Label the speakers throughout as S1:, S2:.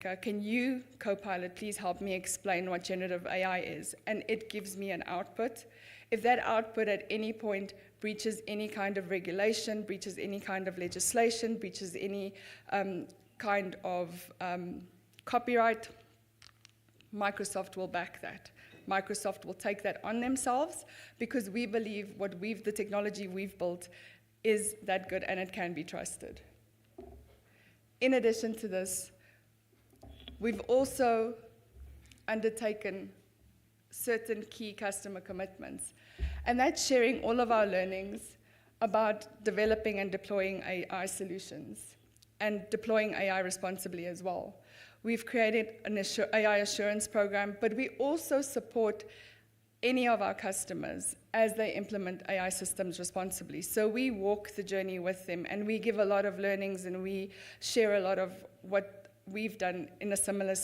S1: can you, Copilot, please help me explain what generative AI is? And it gives me an output. If that output at any point breaches any kind of regulation, breaches any kind of legislation, breaches any kind of copyright, Microsoft will back that. Microsoft will take that on themselves because we believe the technology we've built is that good and it can be trusted. In addition to this, we've also undertaken certain key customer commitments, and that's sharing all of our learnings about developing and deploying AI solutions and deploying AI responsibly as well. We've created an AI assurance program, but we also support any of our customers as they implement AI systems responsibly. So we walk the journey with them, and we give a lot of learnings, and we share a lot of what we've done in a similar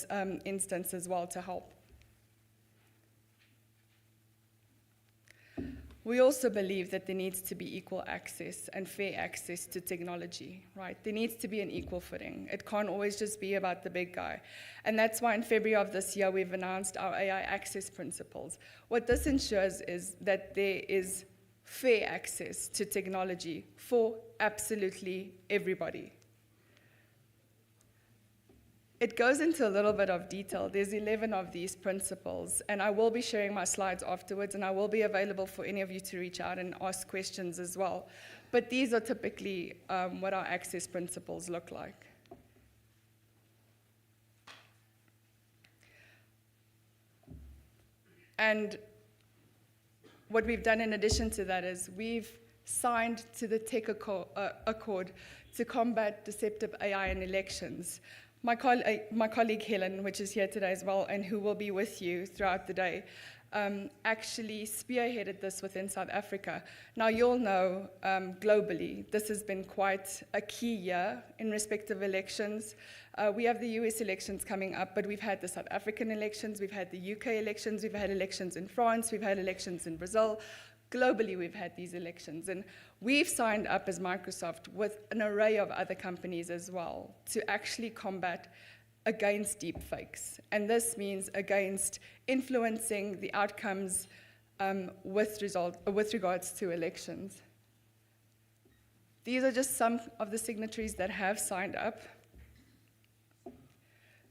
S1: instance as well to help. We also believe that there needs to be equal access and fair access to technology, right? There needs to be an equal footing. It can't always just be about the big guy. And that's why in February of this year, we've announced our AI access principles. What this ensures is that there is fair access to technology for absolutely everybody. It goes into a little bit of detail. There's 11 of these principles, and I will be sharing my slides afterwards, and I will be available for any of you to reach out and ask questions as well. But these are typically what our access principles look like. And what we've done in addition to that is we've signed to the Tech Accord to combat deceptive AI in elections. My colleague Helen, which is here today as well, and who will be with you throughout the day, actually spearheaded this within South Africa. Now, you'll know globally, this has been quite a key year in respect of elections. We have the US elections coming up, but we've had the South African elections, we've had the UK elections, we've had elections in France, we've had elections in Brazil. Globally, we've had these elections, and we've signed up as Microsoft with an array of other companies as well to actually combat against deepfakes. And this means against influencing the outcomes with regards to elections. These are just some of the signatories that have signed up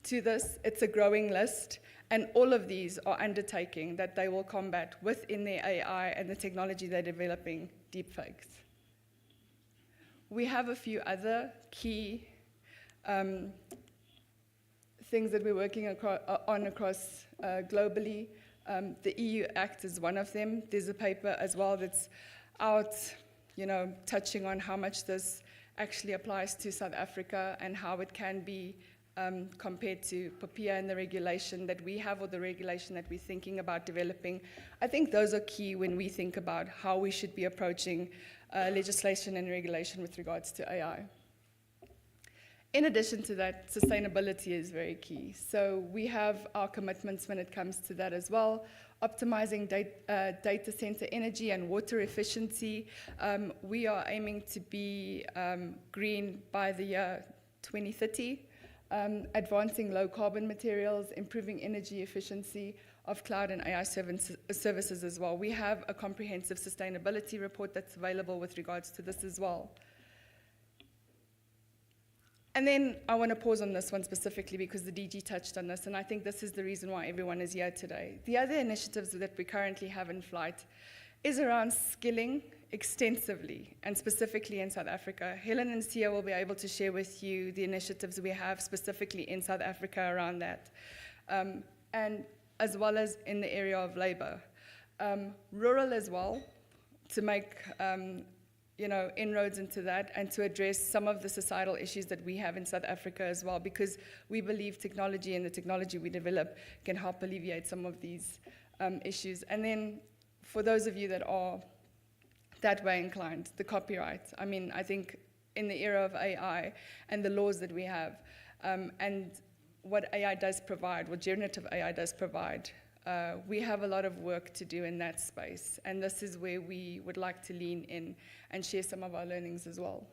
S1: to this. It's a growing list. And all of these are undertaking that they will combat within their AI and the technology they're developing deepfakes. We have a few other key things that we're working on across globally. The EU Act is one of them. There's a paper as well that's out, touching on how much this actually applies to South Africa and how it can be compared to POPIA and the regulation that we have or the regulation that we're thinking about developing. I think those are key when we think about how we should be approaching legislation and regulation with regards to AI. In addition to that, sustainability is very key. So we have our commitments when it comes to that as well. Optimizing data center energy and water efficiency. We are aiming to be green by the year 2030. Advancing low carbon materials, improving energy efficiency of cloud and AI services as well. We have a comprehensive sustainability report that's available with regards to this as well. And then I want to pause on this one specifically because the DG touched on this, and I think this is the reason why everyone is here today. The other initiatives that we currently have in flight is around skilling extensively, and specifically in South Africa. Helen and Sia will be able to share with you the initiatives we have specifically in South Africa around that, and as well as in the area of labor. Rural as well, to make inroads into that and to address some of the societal issues that we have in South Africa as well, because we believe technology and the technology we develop can help alleviate some of these issues. And then for those of you that are that way inclined, the copyright. I mean, I think in the era of AI and the laws that we have, and what AI does provide, what generative AI does provide, we have a lot of work to do in that space. And this is where we would like to lean in and share some of our learnings as well.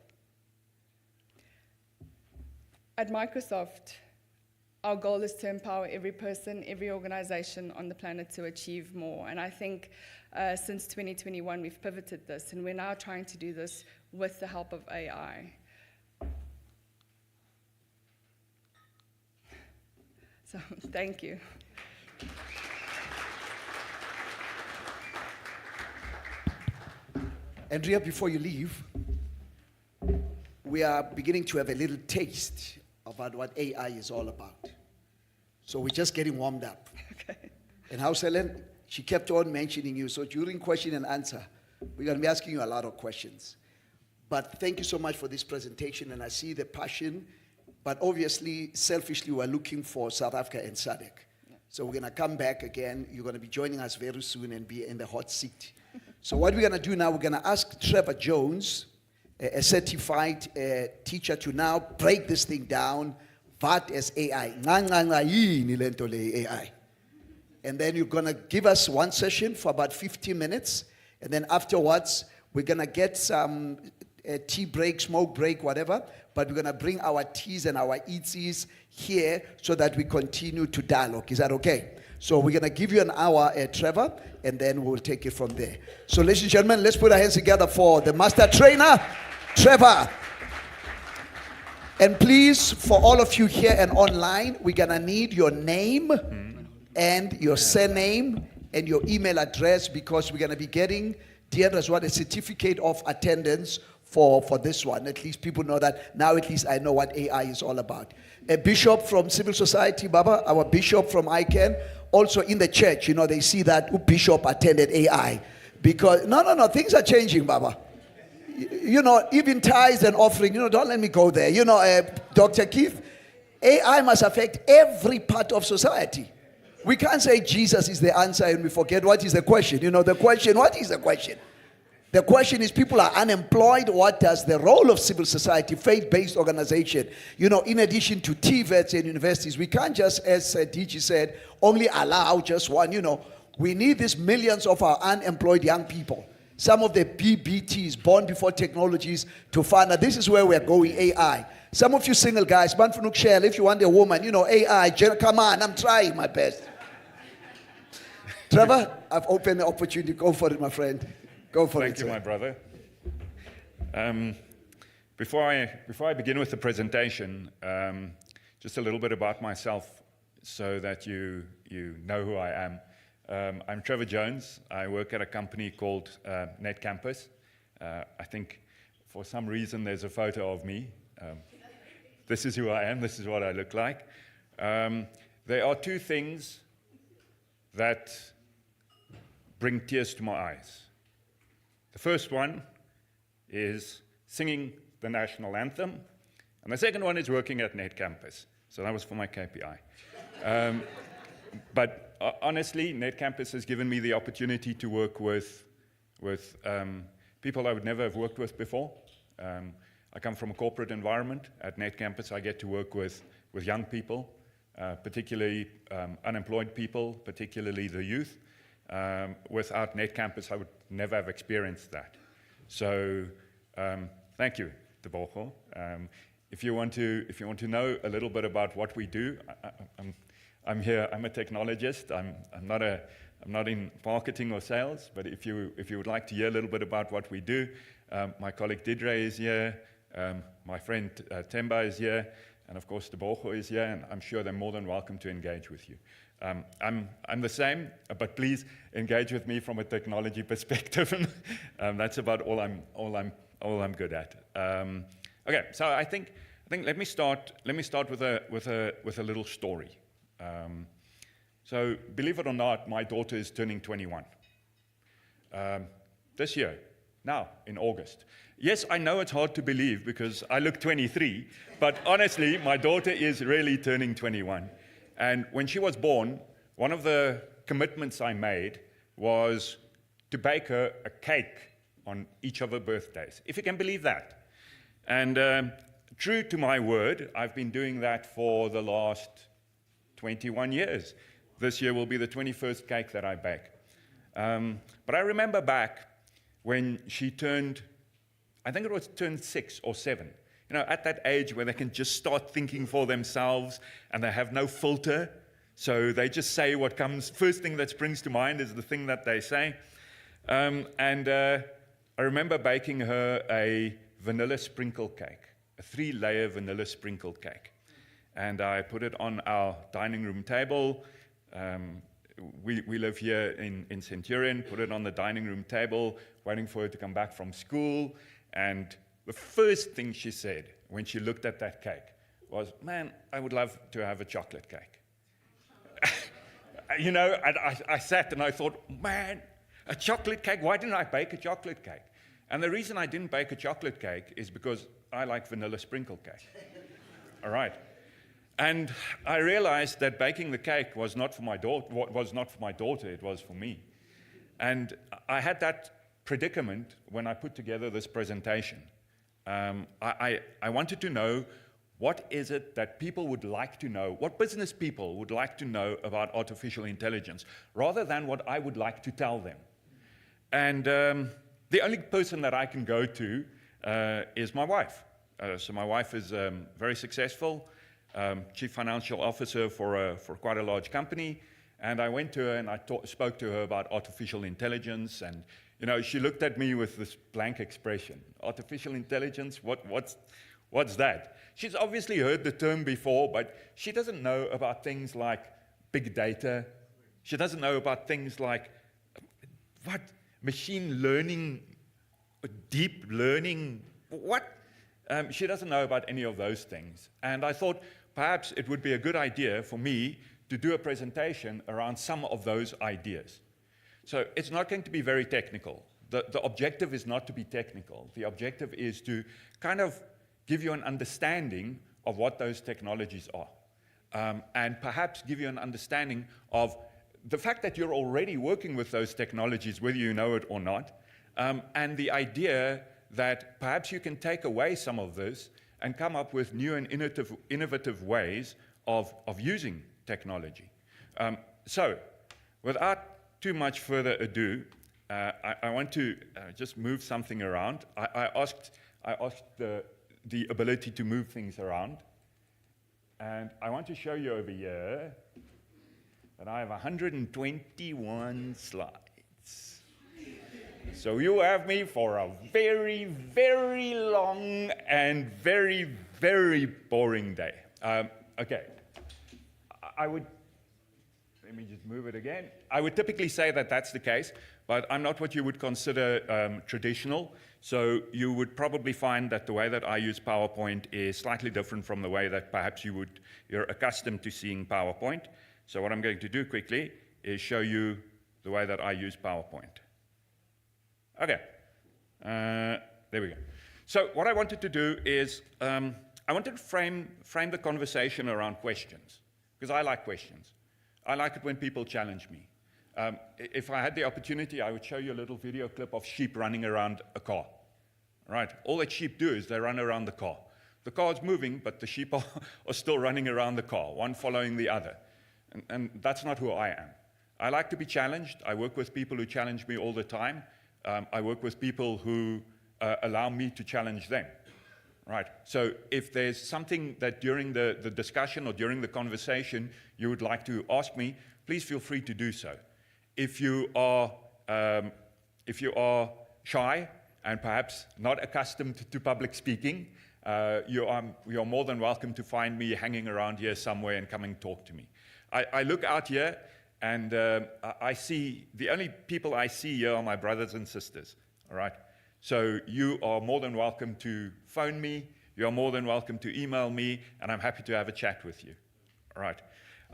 S1: At Microsoft, our goal is to empower every person, every organization on the planet to achieve more. And I think since 2021, we've pivoted this, and we're now trying to do this with the help of AI. So, thank you.
S2: Andrea, before you leave, we are beginning to have a little taste about what AI is all about. So we're just getting warmed up.
S1: Okay.
S2: And House Helen, she kept on mentioning you. So during question and answer, we're going to be asking you a lot of questions. But thank you so much for this presentation. And I see the passion. But obviously, selfishly, we're looking for South Africa and SADC. Yeah. So we're going to come back again. You're going to be joining us very soon and be in the hot seat. So what we're going to do now, we're going to ask Trevor Jones, a certified teacher, to now break this thing down. What is AI? AI. And then you're going to give us one session for about 15 minutes. And then afterwards, we're going to get some tea break, smoke break, whatever. But we're going to bring our teas and our eatsies here so that we continue to dialogue. Is that okay? So we're going to give you an hour, Trevor, and then we'll take it from there. So ladies and gentlemen, let's put our hands together for the master trainer, Trevor. And please, for all of you here and online, we're going to need your name and your surname and your email address, because we're going to be getting, Deandra as well, a certificate of attendance for this one. At least people know that. Now at least I know what AI is all about. A bishop from civil society, Baba, our bishop from ICANN, also in the church, you know, they see that bishop attended AI. Because, no, things are changing, Baba. You know, even tithes and offering, you know, don't let me go there. You know, Dr. Keith, AI must affect every part of society. We can't say Jesus is the answer and we forget what is the question. You know, the question, what is the question? The question is, people are unemployed. What does the role of civil society, faith-based organization, you know, in addition to TVETs and universities, we can't just, as DG said, only allow just one. You know, we need these millions of our unemployed young people. Some of the BBTs, born before technologies, to find out this is where we're going, AI. Some of you single guys, if you want a woman, you know, AI, come on, I'm trying my best. Trevor, I've opened the opportunity. Go for it, my friend. Go for it.
S3: Thank you, my brother. Before I begin with the presentation, just a little bit about myself so that you know who I am. I'm Trevor Jones. I work at a company called NetCampus. I think for some reason there's a photo of me. This is who I am. This is what I look like. There are two things that bring tears to my eyes. The first one is singing the national anthem, and the second one is working at NetCampus. So that was for my KPI. But honestly, NetCampus has given me the opportunity to work with people I would never have worked with before. I come from a corporate environment. At NetCampus, I get to work with young people, particularly unemployed people, particularly the youth. Without NetCampus, I would never have experienced that. So thank you, Tebogo. If you want to know a little bit about what we do, I'm here. I'm a technologist. I'm not in marketing or sales. But if you would like to hear a little bit about what we do, my colleague Didre is here. My friend Temba is here, and of course Tebogo is here. And I'm sure they're more than welcome to engage with you. I'm the same, but please engage with me from a technology perspective. That's about all I'm good at. Okay, so I think let me start with a little story. So believe it or not, my daughter is turning 21 this year, now in August. Yes, I know it's hard to believe because I look 23, but honestly, my daughter is really turning 21. And when she was born, one of the commitments I made was to bake her a cake on each of her birthdays, if you can believe that. And true to my word, I've been doing that for the last 21 years. This year will be the 21st cake that I bake. But I remember back when she turned, I think it was turned 6 or 7. at that age where they can just start thinking for themselves and they have no filter. So they just say what comes, first thing that springs to mind is the thing that they say. I remember baking her a vanilla sprinkle cake, a 3-layer vanilla sprinkle cake. And I put it on our dining room table. We live here in Centurion, put it on the dining room table, waiting for her to come back from school. And the first thing she said when she looked at that cake was, "Man, I would love to have a chocolate cake." And I sat and I thought, man, a chocolate cake? Why didn't I bake a chocolate cake? And the reason I didn't bake a chocolate cake is because I like vanilla sprinkle cake. All right. And I realized that baking the cake was not for my daughter. It was for me. And I had that predicament when I put together this presentation. I wanted to know, what is it that people would like to know, what business people would like to know about artificial intelligence, rather than what I would like to tell them. And the only person that I can go to is my wife. So my wife is very successful, chief financial officer for quite a large company. And I went to her and I spoke to her about artificial intelligence. And she looked at me with this blank expression. Artificial intelligence? What's that? She's obviously heard the term before, but she doesn't know about things like big data. She doesn't know about things like machine learning, deep learning, she doesn't know about any of those things. And I thought perhaps it would be a good idea for me to do a presentation around some of those ideas. So it's not going to be very technical. The objective is not to be technical. The objective is to kind of give you an understanding of what those technologies are. And perhaps give you an understanding of the fact that you're already working with those technologies, whether you know it or not, and the idea that perhaps you can take away some of this and come up with new and innovative ways of using technology. So, without too much further ado, I want to just move something around. I asked the ability to move things around. And I want to show you over here that I have 121 slides. So you have me for a very, very long and very, very boring day. Okay. Let me just move it again. I would typically say that that's the case, but I'm not what you would consider traditional. So you would probably find that the way that I use PowerPoint is slightly different from the way that perhaps you're accustomed to seeing PowerPoint. So what I'm going to do quickly is show you the way that I use PowerPoint. Okay, there we go. So what I wanted to do is I wanted to frame the conversation around questions, because I like questions. I like it when people challenge me. If I had the opportunity, I would show you a little video clip of sheep running around a car. Right? All that sheep do is they run around the car. The car is moving, but the sheep are still running around the car, one following the other. And that's not who I am. I like to be challenged. I work with people who challenge me all the time. I work with people who allow me to challenge them. Right? So if there's something that during the discussion or during the conversation you would like to ask me, please feel free to do so. If you are shy and perhaps not accustomed to public speaking, you are more than welcome to find me hanging around here somewhere and come and talk to me. I look out here and I see, the only people I see here are my brothers and sisters, all right? So you are more than welcome to phone me, you are more than welcome to email me, and I'm happy to have a chat with you, all right?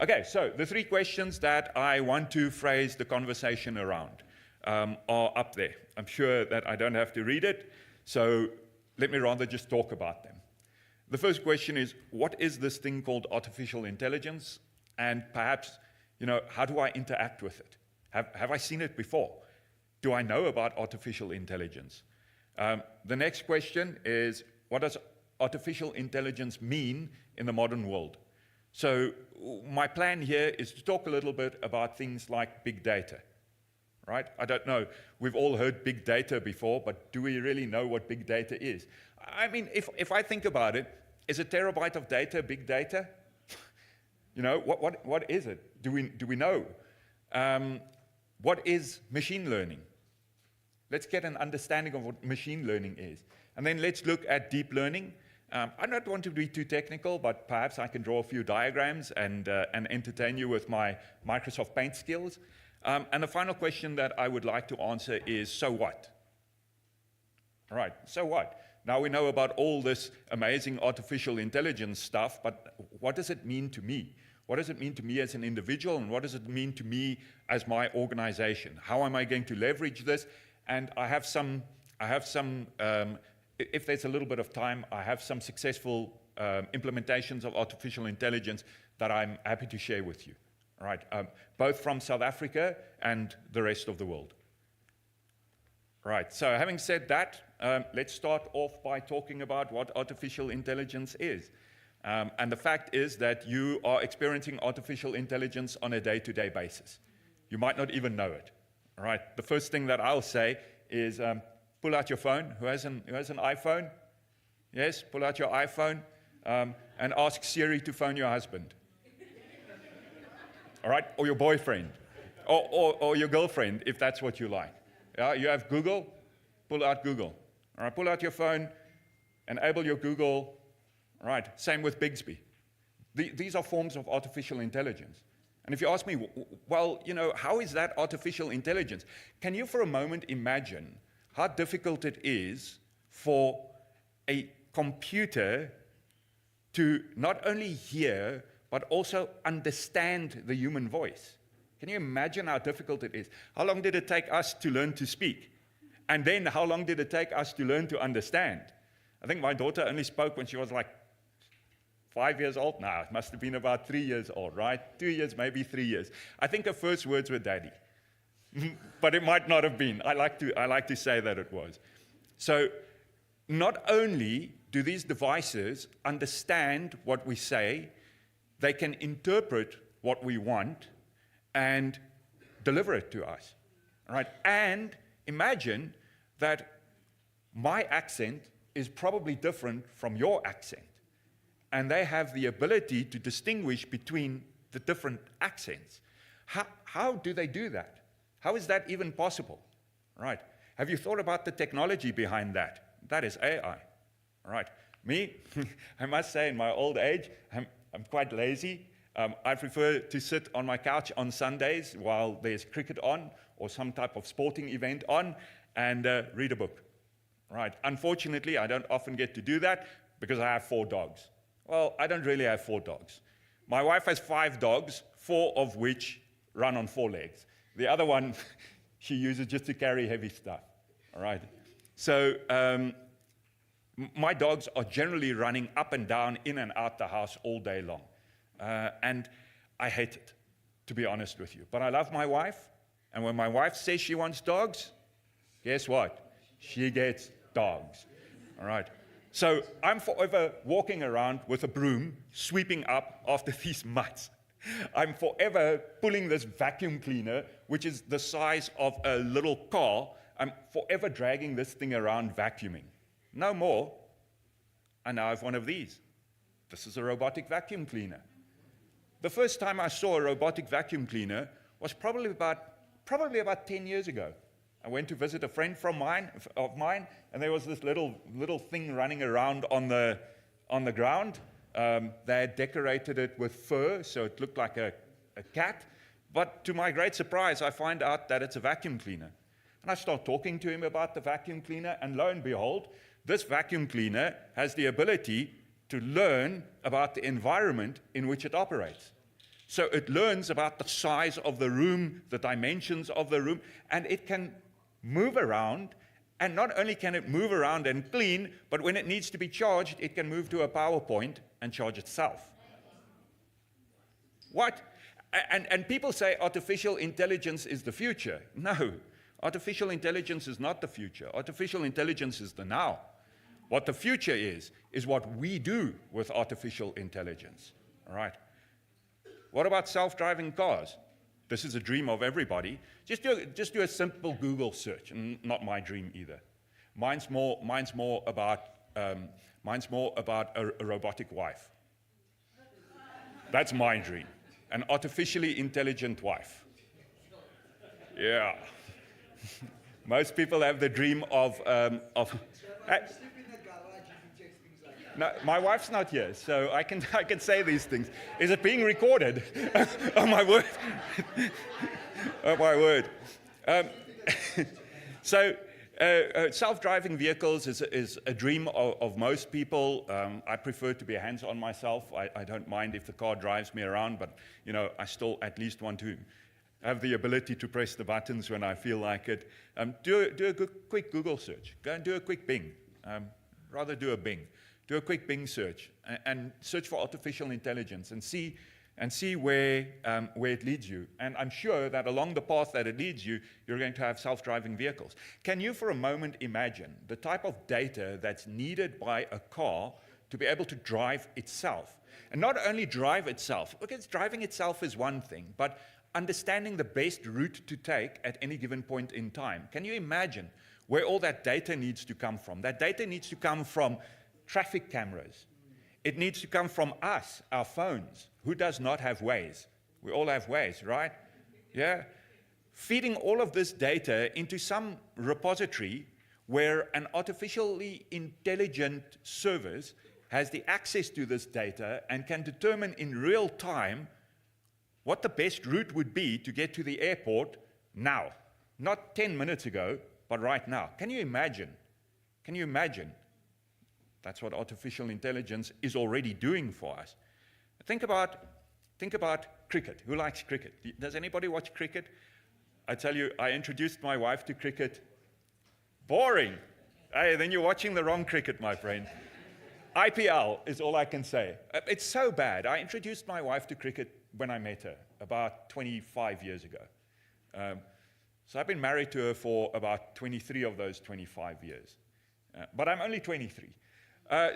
S3: Okay, so the 3 questions that I want to phrase the conversation around are up there. I'm sure that I don't have to read it, so let me rather just talk about them. The first question is, what is this thing called artificial intelligence? And perhaps, how do I interact with it? Have I seen it before? Do I know about artificial intelligence? The next question is, what does artificial intelligence mean in the modern world? So my plan here is to talk a little bit about things like big data, right? I don't know, we've all heard big data before, but do we really know what big data is? I mean, if I think about it, is a terabyte of data big data? You know, what is it? Do we know? What is machine learning? Let's get an understanding of what machine learning is. And then let's look at deep learning. I don't want to be too technical, but perhaps I can draw a few diagrams and entertain you with my Microsoft Paint skills. And the final question that I would like to answer is, so what? All right, so what? Now we know about all this amazing artificial intelligence stuff, but what does it mean to me? What does it mean to me as an individual, and what does it mean to me as my organization? How am I going to leverage this? And I have some, if there's a little bit of time, I have some successful implementations of artificial intelligence that I'm happy to share with you. All right, both from South Africa and the rest of the world. Right, so having said that, let's start off by talking about what artificial intelligence is. And the fact is that you are experiencing artificial intelligence on a day-to-day basis. You might not even know it. All right, the first thing that I'll say is pull out your phone. Who has an iPhone? Yes, pull out your iPhone and ask Siri to phone your husband. All right, or your boyfriend, or your girlfriend, if that's what you like. Yeah, you have Google, pull out Google. All right, pull out your phone, enable your Google. All right, same with Bixby. These are forms of artificial intelligence. And if you ask me, well, you know, how is that artificial intelligence? Can you for a moment imagine how difficult it is for a computer to not only hear, but also understand the human voice? Can you imagine how difficult it is? How long did it take us to learn to speak? And then how long did it take us to learn to understand? I think my daughter only spoke when she was like 5 years old. Now, it must have been about 3 years old, right? 2 years, maybe 3 years. I think her first words were daddy. But it might not have been. I like to say that it was. So not only do these devices understand what we say, they can interpret what we want and deliver it to us. All right? And imagine that my accent is probably different from your accent. And they have the ability to distinguish between the different accents. How do they do that? How is that even possible? All right. Have you thought about the technology behind that? That is AI. All right. Me, I must say, in my old age, I'm quite lazy. I prefer to sit on my couch on Sundays while there's cricket on or some type of sporting event on and read a book. Right. Unfortunately, I don't often get to do that because I have 4 dogs. Well, I don't really have 4 dogs. My wife has 5 dogs, 4 of which run on 4 legs. The other one she uses just to carry heavy stuff. All right. So my dogs are generally running up and down, in and out the house all day long. And I hate it, to be honest with you. But I love my wife, and when my wife says she wants dogs, guess what? She gets dogs. All right. So I'm forever walking around with a broom, sweeping up after these mutts. I'm forever pulling this vacuum cleaner, which is the size of a little car. I'm forever dragging this thing around vacuuming. No more. I now have one of these. This is a robotic vacuum cleaner. The first time I saw a robotic vacuum cleaner was probably about 10 years ago. I went to visit a friend of mine, and there was this little thing running around on the ground. They had decorated it with fur, so it looked like a cat. But to my great surprise, I find out that it's a vacuum cleaner. And I start talking to him about the vacuum cleaner, and lo and behold, this vacuum cleaner has the ability to learn about the environment in which it operates. So it learns about the size of the room, the dimensions of the room, and it can move around. And not only can it move around and clean, but when it needs to be charged, it can move to a power point and charge itself. What? And people say artificial intelligence is the future. No, artificial intelligence is not the future. Artificial intelligence is the now. What the future is what we do with artificial intelligence. All right. What about self-driving cars? This is a dream of everybody. Just do a simple Google search, and not my dream either. Mine's more about Mine's more about a robotic wife. That's my dream. An artificially intelligent wife. Yeah. Most people have the dream of no, my wife's not here, so I can say these things. Is it being recorded? Oh my word! Oh my word! Self-driving vehicles is a dream of most people. I prefer to be hands-on myself. I don't mind if the car drives me around, but I still at least want to have the ability to press the buttons when I feel like it. Do a quick Google search. Go and do a quick Bing. Rather do a Bing. Do a quick Bing search and search for artificial intelligence and see where it leads you. And I'm sure that along the path that it leads you, you're going to have self-driving vehicles. Can you for a moment imagine the type of data that's needed by a car to be able to drive itself? And not only drive itself, because driving itself is one thing, but understanding the best route to take at any given point in time. Can you imagine where all that data needs to come from? That data needs to come from traffic cameras. It needs to come from us, our phones. Who does not have Waze? We all have Waze, right? Yeah. Feeding all of this data into some repository where an artificially intelligent service has the access to this data and can determine in real time what the best route would be to get to the airport now. Not 10 minutes ago, but right now. Can you imagine? Can you imagine? That's what artificial intelligence is already doing for us. Think about cricket. Who likes cricket? Does anybody watch cricket? I tell you, I introduced my wife to cricket. Boring. Hey, then you're watching the wrong cricket, my friend. IPL is all I can say. It's so bad. I introduced my wife to cricket when I met her, about 25 years ago. So I've been married to her for about 23 of those 25 years. But I'm only 23.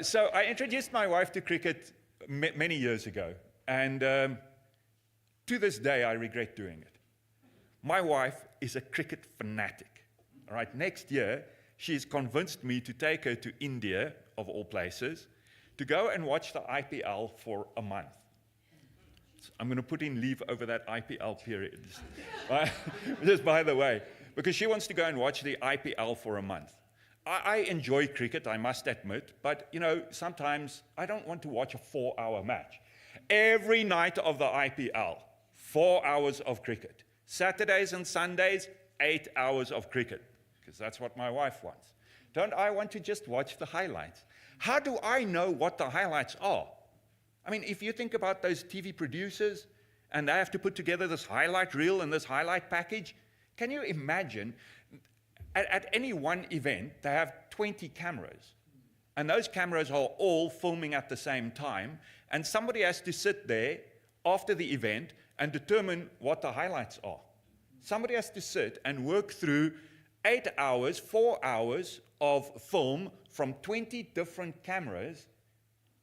S3: So I introduced my wife to cricket many years ago, and to this day I regret doing it. My wife is a cricket fanatic. All right, next year she's convinced me to take her to India, of all places, to go and watch the IPL for a month. So I'm going to put in leave over that IPL period, just by the way, because she wants to go and watch the IPL for a month. I enjoy cricket, I must admit, but sometimes I don't want to watch a 4-hour match. Every night of the IPL, 4 hours of cricket. Saturdays and Sundays, 8 hours of cricket, because that's what my wife wants. Don't I want to just watch the highlights? How do I know what the highlights are? I mean, if you think about those TV producers, and they have to put together this highlight reel and this highlight package, can you imagine? At any one event, they have 20 cameras. And those cameras are all filming at the same time. And somebody has to sit there after the event and determine what the highlights are. Somebody has to sit and work through 8 hours, 4 hours of film from 20 different cameras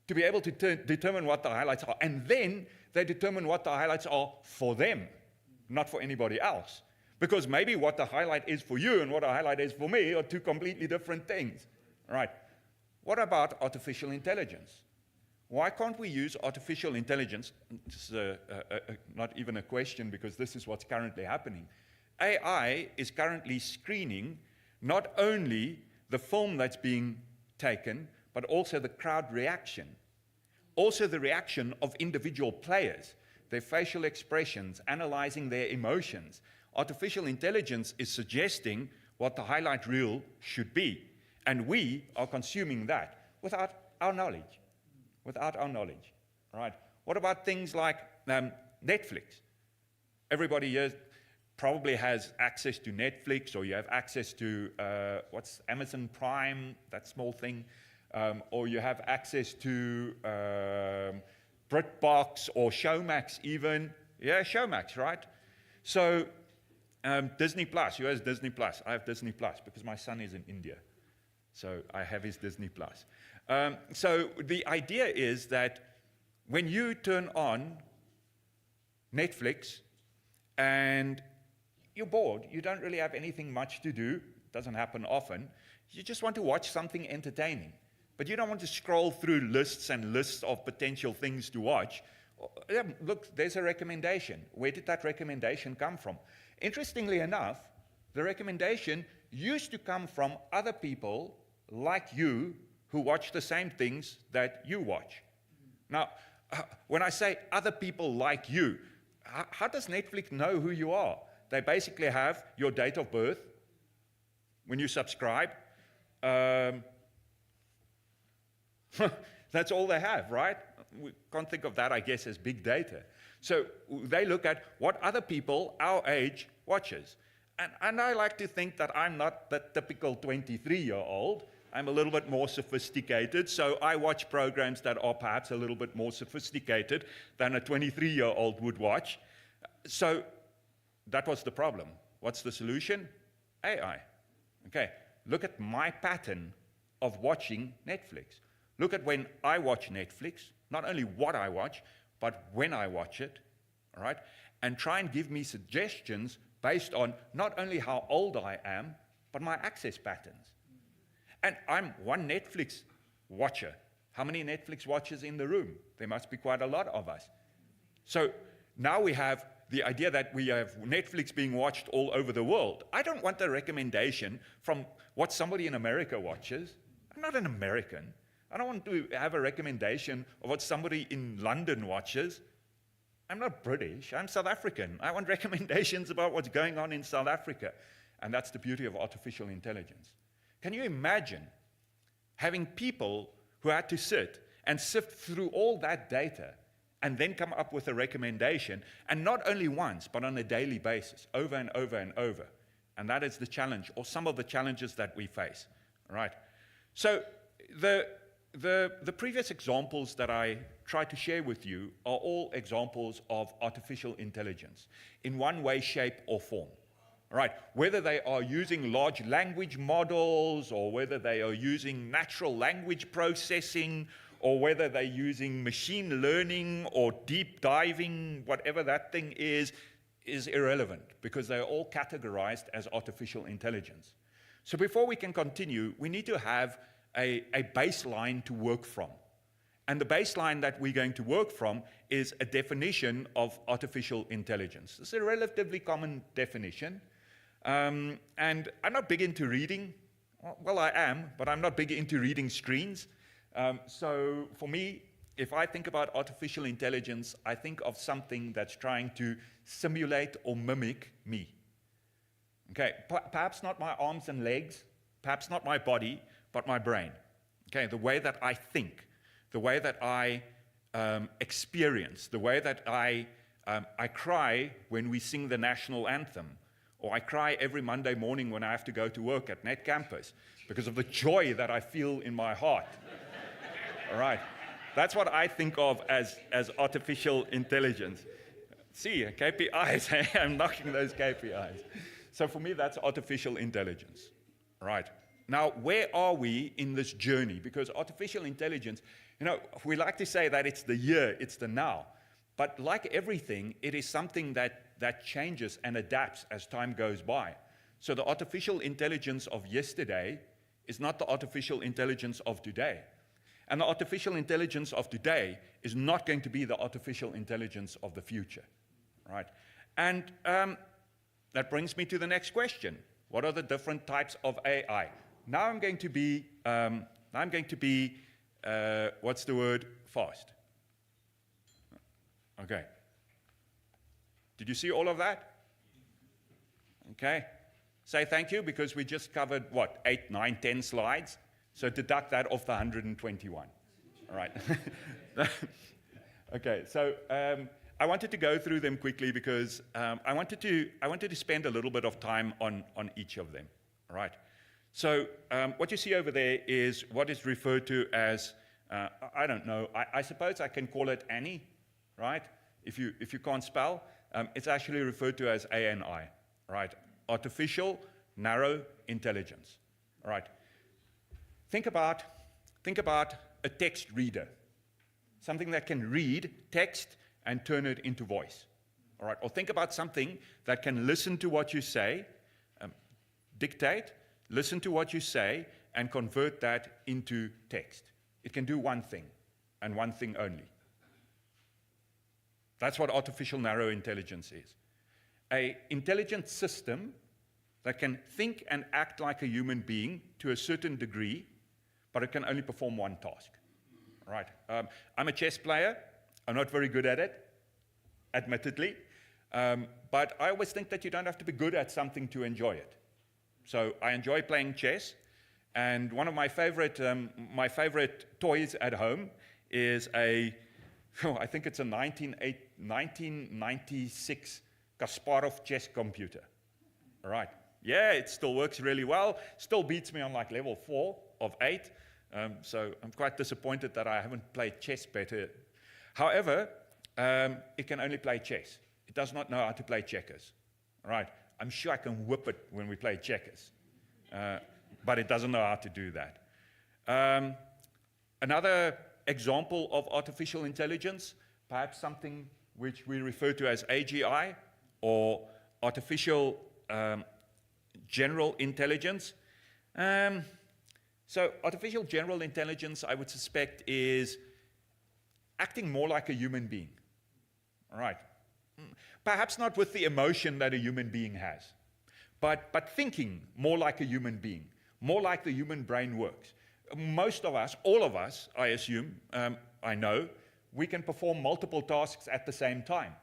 S3: to be able to determine what the highlights are. And then they determine what the highlights are for them, not for anybody else. Because maybe what the highlight is for you and what a highlight is for me are two completely different things. Right. What about artificial intelligence? Why can't we use artificial intelligence? This is not even a question, because this is what's currently happening. AI is currently screening not only the film that's being taken, but also the crowd reaction. Also the reaction of individual players, their facial expressions, analyzing their emotions. Artificial intelligence is suggesting what the highlight reel should be. And we are consuming that without our knowledge. Without our knowledge. Right? What about things like Netflix? Everybody here probably has access to Netflix, or you have access to what's Amazon Prime, that small thing, or you have access to BritBox or Showmax even. Yeah, Showmax, right? So Disney Plus. Who has Disney Plus? I have Disney Plus because my son is in India. So I have his Disney Plus. So the idea is that when you turn on Netflix and you're bored, you don't really have anything much to do, it doesn't happen often, you just want to watch something entertaining. but you don't want to scroll through lists and lists of potential things to watch. Yeah, look, there's a recommendation. Where did that recommendation come from? Interestingly enough, the recommendation used to come from other people like you who watch the same things that you watch. Now, when I say other people like you, how does Netflix know who you are? They basically have your date of birth when you subscribe. That's all they have, right? We can't think of that, I guess, as big data. So they look at what other people our age watches. And I like to think that I'm not the typical 23-year-old. I'm a little bit more sophisticated, so I watch programs that are perhaps a little bit more sophisticated than a 23-year-old would watch. So that was the problem. What's the solution? AI. Okay, look at my pattern of watching Netflix. Look at when I watch Netflix, not only what I watch, but when I watch it, all right? And try and give me suggestions based on not only how old I am, but my access patterns. And I'm one Netflix watcher. How many Netflix watchers in the room? There must be quite a lot of us. So now we have the idea that we have Netflix being watched all over the world. I don't want a recommendation from what somebody in America watches. I'm not an American. I don't want to have a recommendation of what somebody in London watches. I'm not British, I'm South African. I want recommendations about what's going on in South Africa. And that's the beauty of artificial intelligence. Can you imagine having people who had to sit and sift through all that data and then come up with a recommendation, and not only once, but on a daily basis, over and over and over? And that is the challenge, or some of the challenges that we face, right? So the previous examples that I tried to share with you are all examples of artificial intelligence in one way, shape, or form. Right? Whether they are using large language models, or whether they are using natural language processing, or whether they're using machine learning or deep diving, whatever that thing is irrelevant, because they're all categorized as artificial intelligence. So before we can continue, we need to have a baseline to work from. And the baseline that we're going to work from is a definition of artificial intelligence. It's a relatively common definition. And I'm not big into reading. Well, I am, but I'm not big into reading screens. So for me, if I think about artificial intelligence, I think of something that's trying to simulate or mimic me. Okay, perhaps not my arms and legs, perhaps not my body, but my brain. Okay, the way that I think, the way that I experience, the way that I cry when we sing the national anthem, or I cry every Monday morning when I have to go to work at Net Campus because of the joy that I feel in my heart. All right, that's what I think of as artificial intelligence. See, KPIs, I'm knocking those KPIs. So for me, that's artificial intelligence. All right. Now, where are we in this journey? Because artificial intelligence, we like to say that it's the here, it's the now. But like everything, it is something that changes and adapts as time goes by. So the artificial intelligence of yesterday is not the artificial intelligence of today. And the artificial intelligence of today is not going to be the artificial intelligence of the future. Right? And that brings me to the next question. What are the different types of AI? Now I'm going to be, what's the word? Fast. Okay. Did you see all of that? Okay. Say thank you, because we just covered, 8, 9, 10 slides. So deduct that off the 121. All right. Okay, so I wanted to go through them quickly because I wanted to spend a little bit of time on each of them. All right. So what you see over there is what is referred to as, I don't know, I suppose I can call it ANI, right? If you can't spell, it's actually referred to as ANI, right? Artificial Narrow Intelligence, all right? Think about a text reader, something that can read text and turn it into voice, all right? Or think about something that can listen to what you say, dictate, listen to what you say, and convert that into text. It can do one thing, and one thing only. That's what artificial narrow intelligence is. An intelligent system that can think and act like a human being to a certain degree, but it can only perform one task. Right? I'm a chess player. I'm not very good at it, admittedly. But I always think that you don't have to be good at something to enjoy it. So I enjoy playing chess. And one of my favorite toys at home is I think it's a 1996 Kasparov chess computer. All right. Yeah, it still works really well. Still beats me on like level 4 of 8. So I'm quite disappointed that I haven't played chess better. However, it can only play chess. It does not know how to play checkers. All right. I'm sure I can whip it when we play checkers. But it doesn't know how to do that. Another example of artificial intelligence, perhaps something which we refer to as AGI, or artificial general intelligence. So artificial general intelligence, I would suspect, is acting more like a human being. All right. Perhaps not with the emotion that a human being has, but thinking more like a human being, more like the human brain works. Most of us, all of us, I assume, I know, we can perform multiple tasks at the same time.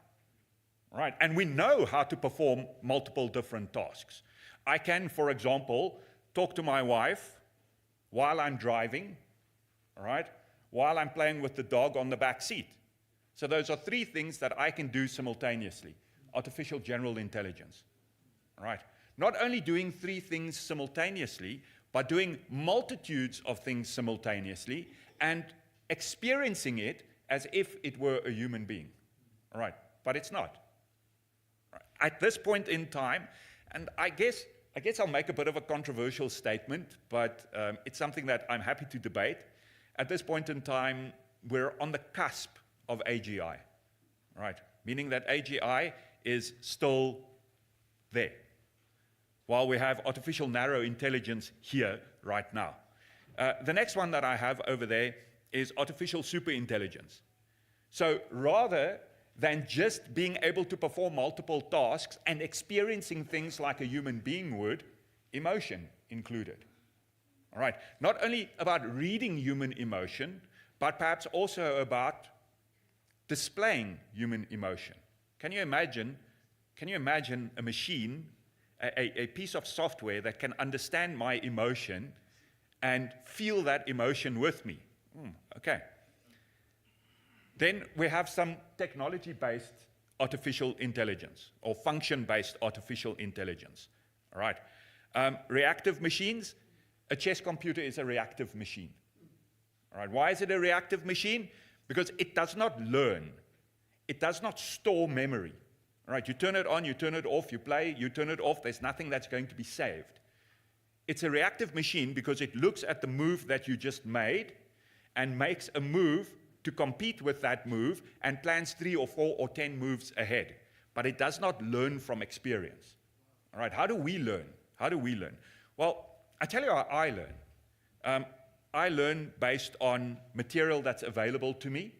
S3: Right? And we know how to perform multiple different tasks. I can, for example, talk to my wife while I'm driving, all right, while I'm playing with the dog on the back seat. So those are 3 things that I can do simultaneously. Artificial general intelligence. All right? Not only doing 3 things simultaneously, but doing multitudes of things simultaneously and experiencing it as if it were a human being. All right? But it's not. All right. At this point in time, and I guess I'll make a bit of a controversial statement, but it's something that I'm happy to debate. At this point in time, we're on the cusp of AGI, right? Meaning that AGI is still there, while we have artificial narrow intelligence here right now. The next one that I have over there is artificial superintelligence. So rather than just being able to perform multiple tasks and experiencing things like a human being would, emotion included. All right, not only about reading human emotion, but perhaps also about displaying human emotion. Can you imagine a machine, a piece of software that can understand my emotion and feel that emotion with me? Okay. Then we have some technology-based artificial intelligence, or function-based artificial intelligence. All right. Reactive machines. A chess computer is a reactive machine. All right. Why is it a reactive machine? Because it does not learn. It does not store memory. All right, you turn it on, you turn it off, you play, you turn it off, there's nothing that's going to be saved. It's a reactive machine because it looks at the move that you just made and makes a move to compete with that move and plans 3 or 4 or 10 moves ahead. But it does not learn from experience. All right, how do we learn? How do we learn? Well, I tell you how I learn. I learn based on material that's available to me.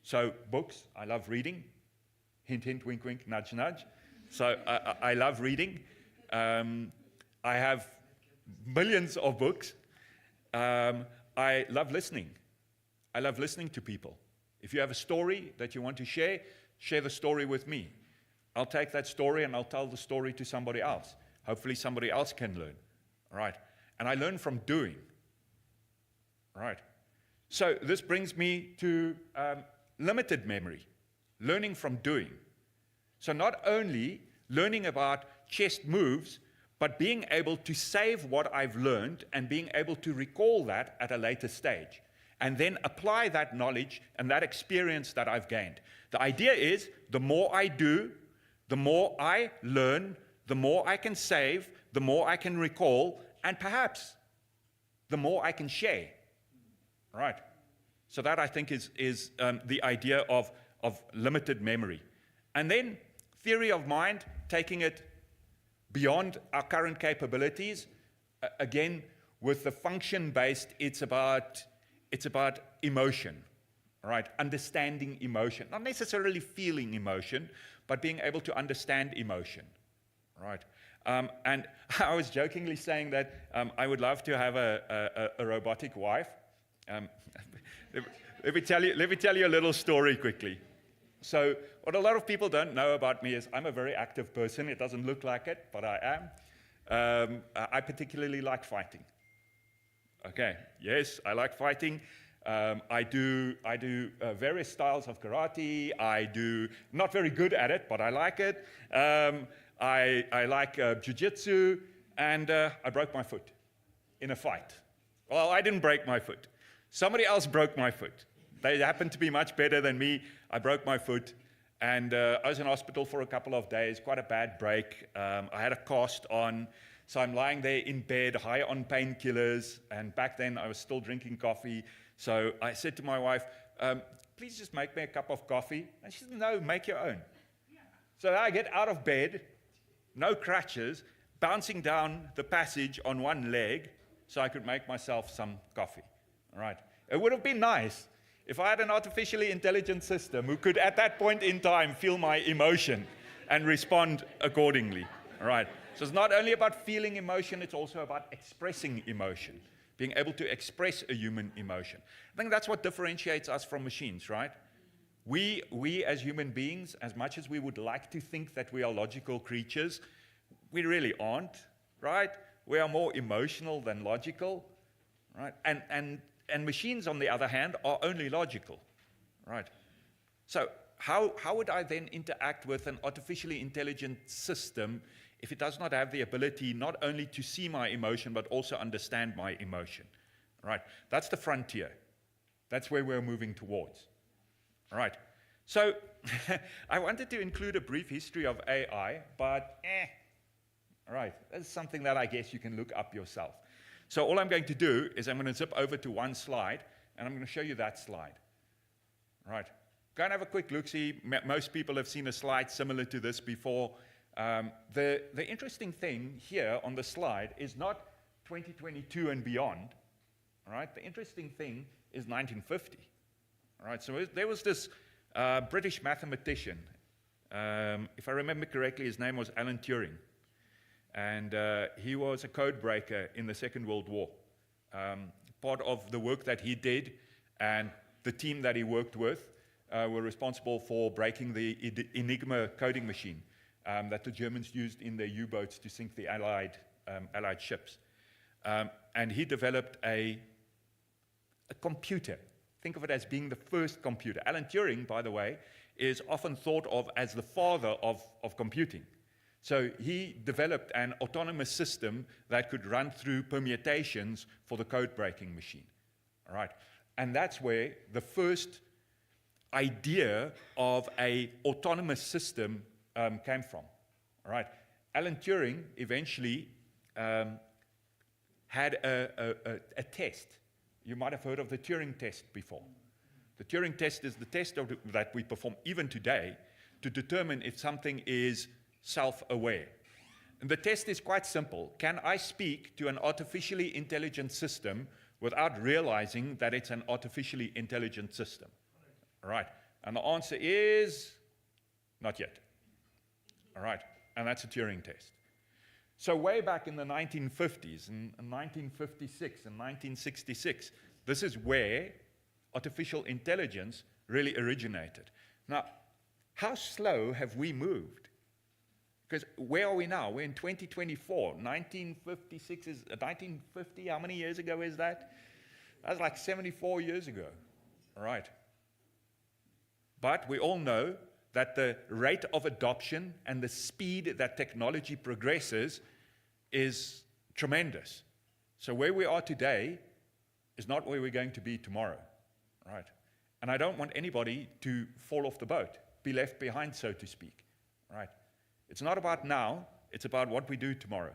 S3: So books, I love reading. Hint, hint, wink, wink, nudge, nudge. So I love reading. I have millions of books. I love listening. I love listening to people. If you have a story that you want to share the story with me. I'll take that story and I'll tell the story to somebody else. Hopefully somebody else can learn. All right. And I learn from doing. Right. So this brings me to limited memory, learning from doing. So not only learning about chess moves, but being able to save what I've learned and being able to recall that at a later stage, and then apply that knowledge and that experience that I've gained. The idea is the more I do, the more I learn, the more I can save, the more I can recall, and perhaps the more I can share. Right. So that, I think, is the idea of limited memory. And then theory of mind, taking it beyond our current capabilities. Again, With the function-based, it's about emotion, right? Understanding emotion. Not necessarily feeling emotion, but being able to understand emotion, right? And I was jokingly saying that I would love to have a robotic wife. Let me tell you a little story quickly. So what a lot of people don't know about me is I'm a very active person. It doesn't look like it, but I am. I particularly like fighting. Okay, yes, I like fighting. I do various styles of karate. Not very good at it, but I like it. I like jiu-jitsu, and I broke my foot in a fight. Well, I didn't break my foot. Somebody else broke my foot. They happened to be much better than me. I broke my foot, and I was in hospital for a couple of days, quite a bad break. I had a cast on, so I'm lying there in bed, high on painkillers, and back then I was still drinking coffee. So I said to my wife, please just make me a cup of coffee. And she said, no, make your own. So I get out of bed, no crutches, bouncing down the passage on one leg so I could make myself some coffee. All right. It would have been nice if I had an artificially intelligent system who could, at that point in time, feel my emotion and respond accordingly. All right. So it's not only about feeling emotion, it's also about expressing emotion, being able to express a human emotion. I think that's what differentiates us from machines, right? We as human beings, as much as we would like to think that we are logical creatures, we really aren't, right? We are more emotional than logical, right? And machines, on the other hand, are only logical, right? So how would I then interact with an artificially intelligent system if it does not have the ability not only to see my emotion, but also understand my emotion, right? That's the frontier. That's where we're moving towards, all right? So I wanted to include a brief history of AI, but all right, that's something that I guess you can look up yourself. So all I'm going to do is I'm going to zip over to one slide, and I'm going to show you that slide. All right. Go and have a quick look-see. Most people have seen a slide similar to this before. The interesting thing here on the slide is not 2022 and beyond. All right. The interesting thing is 1950. All right. So there was this British mathematician. If I remember correctly, his name was Alan Turing. And he was a code breaker in the Second World War. Part of the work that he did and the team that he worked with were responsible for breaking the Enigma coding machine that the Germans used in their U-boats to sink the Allied ships. And he developed a computer. Think of it as being the first computer. Alan Turing, by the way, is often thought of as the father of computing. So he developed an autonomous system that could run through permutations for the code-breaking machine. All right. And that's where the first idea of an autonomous system came from. All right. Alan Turing eventually had a test. You might have heard of the Turing test before. The Turing test is the test that we perform even today to determine if something is self-aware. And the test is quite simple. Can I speak to an artificially intelligent system without realizing that it's an artificially intelligent system? All right. And the answer is not yet. All right. And that's a Turing test. So way back in the 1950s, in 1956 and 1966, this is where artificial intelligence really originated. Now, how slow have we moved? Because where are we now? We're in 2024. 1956 is 1950. How many years ago is that? That's like 74 years ago. All right. But we all know that the rate of adoption and the speed that technology progresses is tremendous. So where we are today is not where we're going to be tomorrow. Right. And I don't want anybody to fall off the boat, be left behind, so to speak. Right. It's not about now, it's about what we do tomorrow.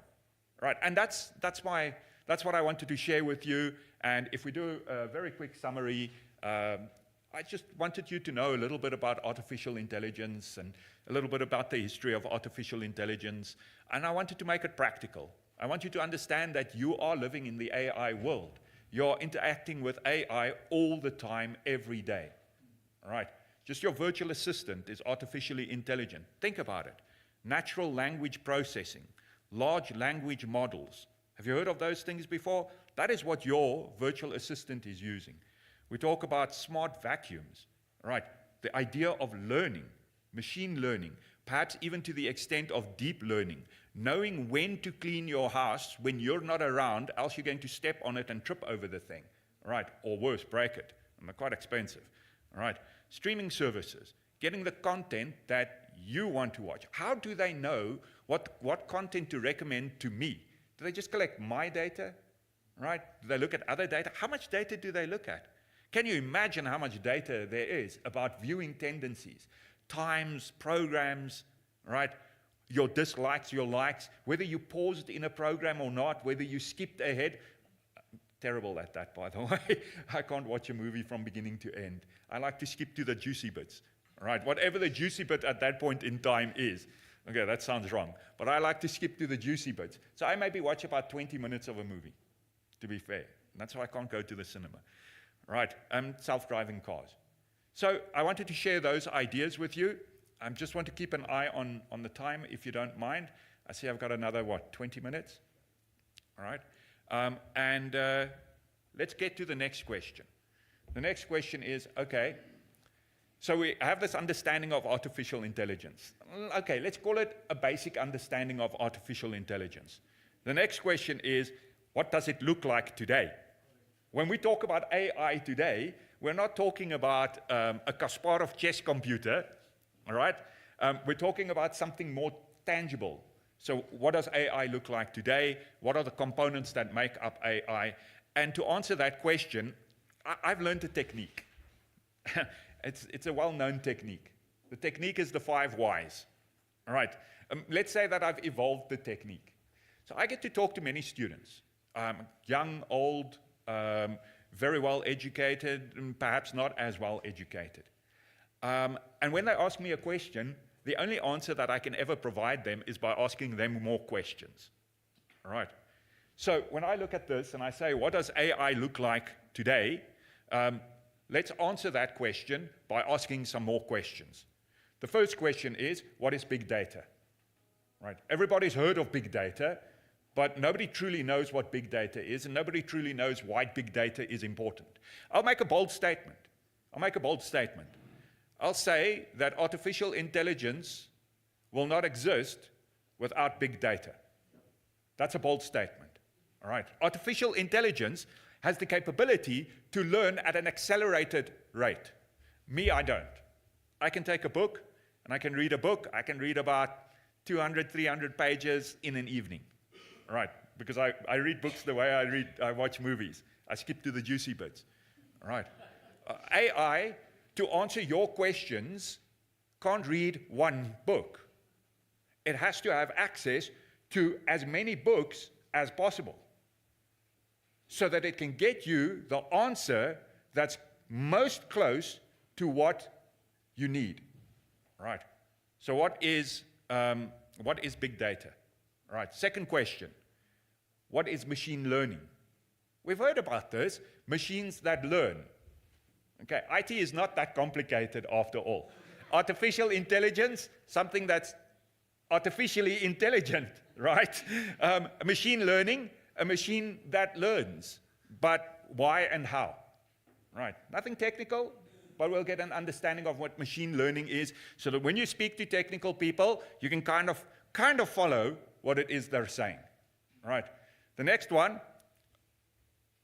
S3: Right, and that's what I wanted to share with you. And if we do a very quick summary, I just wanted you to know a little bit about artificial intelligence and a little bit about the history of artificial intelligence. And I wanted to make it practical. I want you to understand that you are living in the AI world. You're interacting with AI all the time, every day. All right? Just your virtual assistant is artificially intelligent. Think about it. Natural language processing, large language models. Have you heard of those things before? That is what your virtual assistant is using. We talk about smart vacuums. All right? The idea of learning, machine learning, perhaps even to the extent of deep learning, knowing when to clean your house when you're not around, else you're going to step on it and trip over the thing, all right? Or worse, break it. And they're quite expensive, all right? Streaming services, getting the content that you want to watch. How do they know what content to recommend to me? Do they just collect my data, right? Do they look at other data? How much data do they look at? Can you imagine how much data there is about viewing tendencies, times, programs, right? Your dislikes, your likes, whether you paused in a program or not, whether you skipped ahead. Terrible at that, by the way. I can't watch a movie from beginning to end. I like to skip to the juicy bits, right? Whatever the juicy bit at that point in time is. Okay, that sounds wrong. But I like to skip to the juicy bits. So I maybe watch about 20 minutes of a movie, to be fair. That's why I can't go to the cinema. Right, self-driving cars. So I wanted to share those ideas with you. I just want to keep an eye on the time, if you don't mind. I see I've got another, 20 minutes? All right. Let's get to the next question. The next question is, okay, so we have this understanding of artificial intelligence. Okay, let's call it a basic understanding of artificial intelligence. The next question is, what does it look like today? When we talk about AI today, we're not talking about a Kasparov chess computer, all right? We're talking about something more tangible. So what does AI look like today? What are the components that make up AI? And to answer that question, I've learned a technique. It's a well-known technique. The technique is the 5 whys, all right? Let's say that I've evolved the technique. So I get to talk to many students, young, old, very well educated, and perhaps not as well educated. And when they ask me a question, the only answer that I can ever provide them is by asking them more questions. All right. So when I look at this and I say, what does AI look like today? Let's answer that question by asking some more questions. The first question is, what is big data? Right. Everybody's heard of big data, but nobody truly knows what big data is, and nobody truly knows why big data is important. I'll make a bold statement. I'll say that artificial intelligence will not exist without big data. That's a bold statement, all right? Artificial intelligence has the capability to learn at an accelerated rate. Me, I don't. I can take a book, and I can read a book. I can read about 200, 300 pages in an evening. Right, because I read books the way I watch movies. I skip to the juicy bits. All right. AI, to answer your questions, can't read one book. It has to have access to as many books as possible so that it can get you the answer that's most close to what you need. All right. So what is big data? All right. Second question. What is machine learning? We've heard about this, machines that learn. Okay, IT is not that complicated after all. Artificial intelligence, something that's artificially intelligent, right? Machine learning, a machine that learns. But why and how? Right, nothing technical, but we'll get an understanding of what machine learning is so that when you speak to technical people, you can kind of follow what it is they're saying, right? The next one,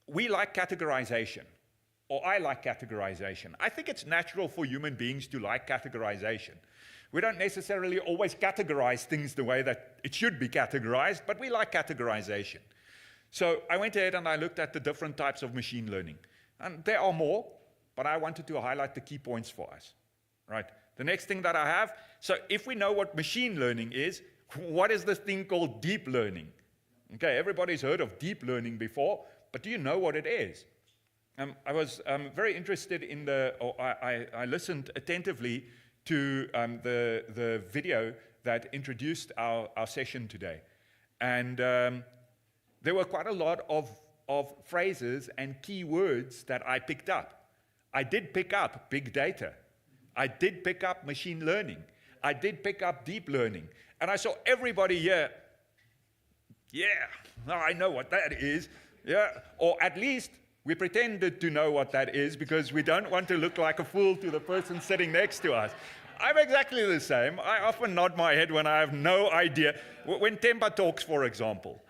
S3: we like categorization, or I like categorization. I think it's natural for human beings to like categorization. We don't necessarily always categorize things the way that it should be categorized, but we like categorization. So I went ahead and I looked at the different types of machine learning. And there are more, but I wanted to highlight the key points for us, right? The next thing that I have, so if we know what machine learning is, what is this thing called deep learning? Okay, everybody's heard of deep learning before, but do you know what it is? I was very interested in I listened attentively to the video that introduced our session today. And there were quite a lot of phrases and keywords that I picked up. I did pick up big data. I did pick up machine learning. I did pick up deep learning. And I saw everybody here, yeah, I know what that is. Yeah, or at least we pretended to know what that is because we don't want to look like a fool to the person sitting next to us. I'm exactly the same. I often nod my head when I have no idea. When Temba talks, for example,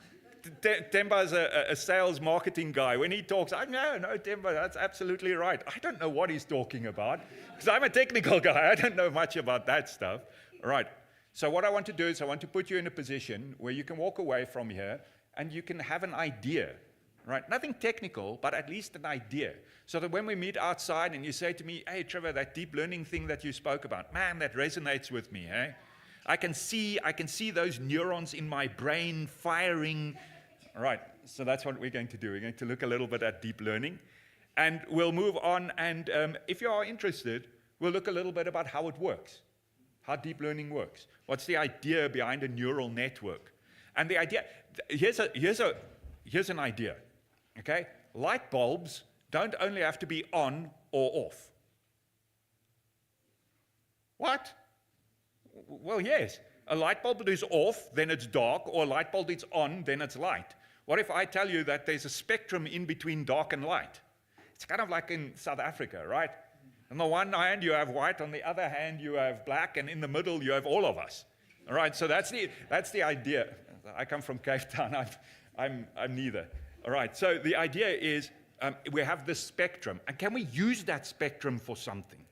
S3: Temba is a sales marketing guy. When he talks, I no, Temba, that's absolutely right. I don't know what he's talking about because I'm a technical guy. I don't know much about that stuff. Right. So what I want to do is I want to put you in a position where you can walk away from here and you can have an idea. Right? Nothing technical, but at least an idea. So that when we meet outside and you say to me, hey, Trevor, that deep learning thing that you spoke about, man, that resonates with me. Eh? I can see those neurons in my brain firing. All right, so that's what we're going to do. We're going to look a little bit at deep learning. And we'll move on. And if you are interested, we'll look a little bit about how it works, how deep learning works. What's the idea behind a neural network? And the idea, here's an idea. Okay? Light bulbs don't only have to be on or off. What? Well, yes. A light bulb that is off, then it's dark, or a light bulb that's on, then it's light. What if I tell you that there's a spectrum in between dark and light? It's kind of like in South Africa, right? On the one hand, you have white, on the other hand, you have black, and in the middle, you have all of us. All right, so that's the idea. I come from Cape Town. I'm neither. All right, so the idea is we have this spectrum, and can we use that spectrum for something?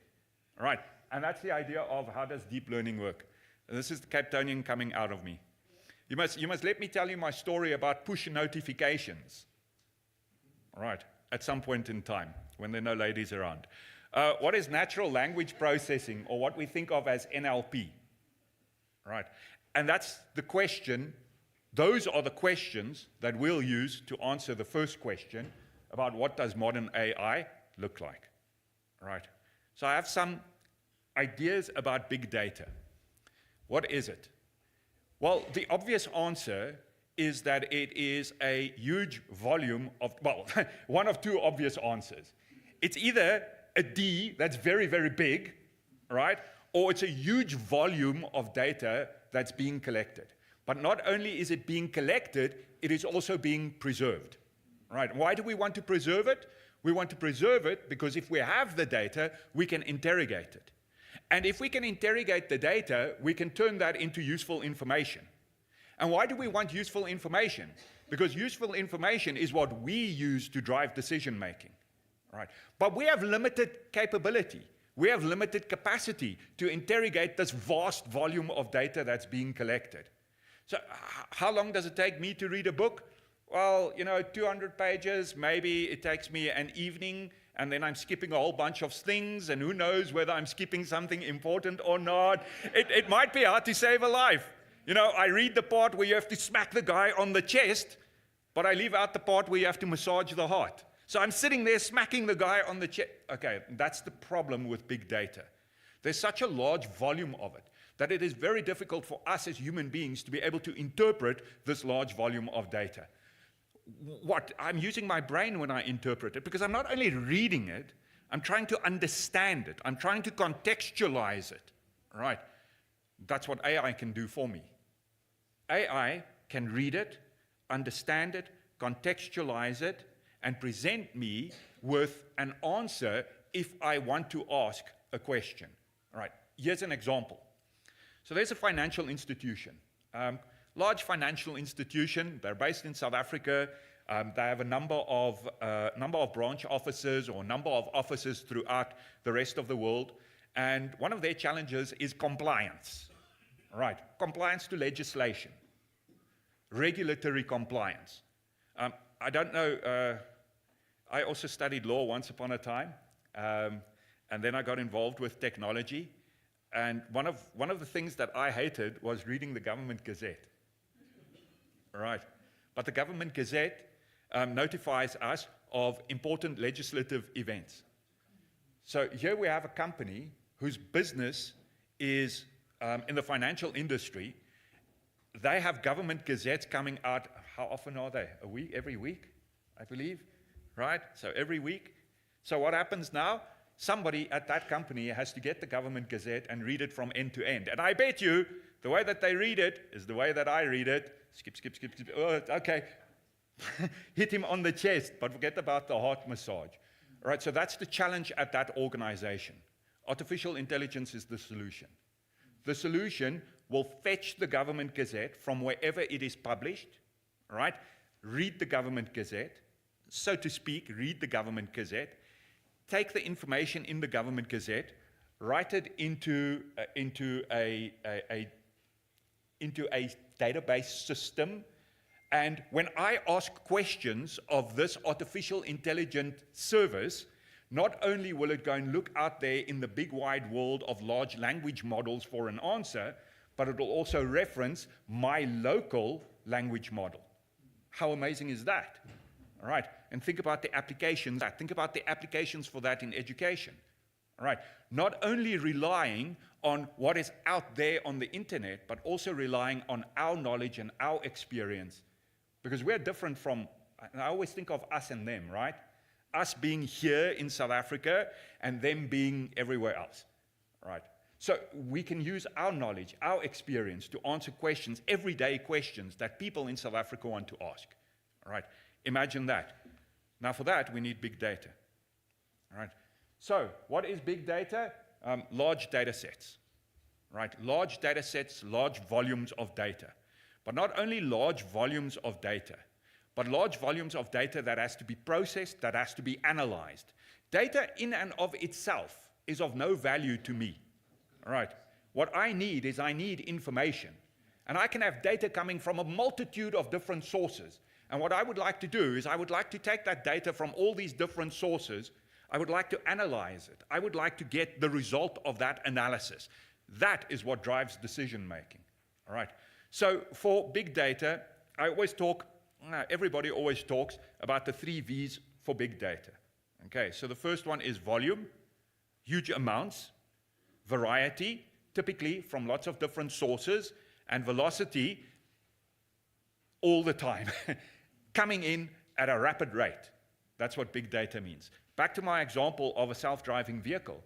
S3: All right, and that's the idea of how does deep learning work. And this is the Cape Townian coming out of me. You must let me tell you my story about push notifications. All right, at some point in time, when there are no ladies around. What is natural language processing, or what we think of as NLP? All right, and that's the question. Those are the questions that we'll use to answer the first question about what does modern AI look like. All right. So I have some ideas about big data. What is it? Well, the obvious answer is that it is a huge volume of, well, one of two obvious answers. It's either a D that's very, very big, right? Or it's a huge volume of data that's being collected. But not only is it being collected, it is also being preserved. Right? Why do we want to preserve it? We want to preserve it because if we have the data, we can interrogate it. And if we can interrogate the data, we can turn that into useful information. And why do we want useful information? Because useful information is what we use to drive decision making. Right? But we have limited capability. We have limited capacity to interrogate this vast volume of data that's being collected. So how long does it take me to read a book? Well, 200 pages, maybe it takes me an evening, and then I'm skipping a whole bunch of things, and who knows whether I'm skipping something important or not. It might be hard to save a life. I read the part where you have to smack the guy on the chest, but I leave out the part where you have to massage the heart. So I'm sitting there smacking the guy on the chest. Okay, that's the problem with big data. There's such a large volume of it that it is very difficult for us as human beings to be able to interpret this large volume of data. I'm using my brain when I interpret it because I'm not only reading it, I'm trying to understand it. I'm trying to contextualize it. Right? That's what AI can do for me. AI can read it, understand it, contextualize it, and present me with an answer if I want to ask a question. All right, here's an example. So there's a financial institution, large financial institution. They're based in South Africa. They have a number of branch offices or number of offices throughout the rest of the world. And one of their challenges is compliance. All right, compliance to legislation, regulatory compliance. I don't know. I also studied law once upon a time, and then I got involved with technology. And one of the things that I hated was reading the government gazette. All right. But the government gazette notifies us of important legislative events. So here we have a company whose business is in the financial industry. they have government gazettes coming out. How often are they? A week? Every week, I believe, right? So every week. So what happens now? Somebody at that company has to get the government gazette and read it from end to end. And I bet you the way that they read it is the way that I read it. Skip, skip, skip, skip. Oh, okay. Hit him on the chest, but forget about the heart massage. All right, so that's the challenge at that organization. Artificial intelligence is the solution. The solution will fetch the government gazette from wherever it is published, all right? Read the government gazette, so to speak, read the government gazette, take the information in the government gazette, write it into a database system, and when I ask questions of this artificial intelligence service, not only will it go and look out there in the big wide world of large language models for an answer, but it will also reference my local language model. How amazing is that? All right, and think about the applications. Think about the applications for that in education. All right, not only relying on what is out there on the internet, but also relying on our knowledge and our experience. Because we're different from, I always think of us and them, right? Us being here in South Africa and them being everywhere else, right? So we can use our knowledge, our experience to answer questions, everyday questions that people in South Africa want to ask, all right? Imagine that. Now for that, we need big data, all right? So what is big data? Large data sets, right? Large data sets, large volumes of data. But not only large volumes of data, but large volumes of data that has to be processed, that has to be analyzed. Data in and of itself is of no value to me, all right? What I need is I need information. And I can have data coming from a multitude of different sources. And what I would like to do is I would like to take that data from all these different sources. I would like to analyze it. I would like to get the result of that analysis. That is what drives decision making, all right? So for big data, I always talk, everybody always talks about the 3 V's for big data. Okay, so the first one is volume, huge amounts, variety, typically from lots of different sources, and velocity all the time, coming in at a rapid rate. That's what big data means. Back to my example of a self-driving vehicle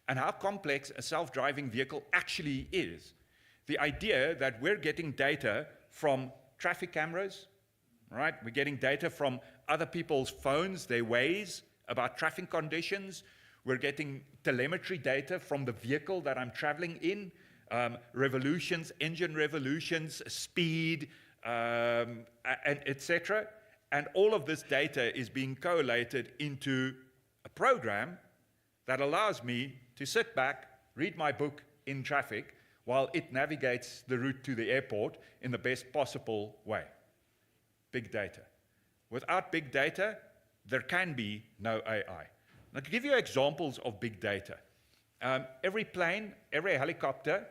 S3: and how complex a self-driving vehicle actually is. The idea that we're getting data from traffic cameras, right? We're getting data from other people's phones, their Waze, about traffic conditions. We're getting telemetry data from the vehicle that I'm traveling in, revolutions, engine revolutions, speed, and etc. And all of this data is being collated into a program that allows me to sit back, read my book in traffic, while it navigates the route to the airport in the best possible way. Big data. Without big data, there can be no AI. Now, to give you examples of big data, every plane, every helicopter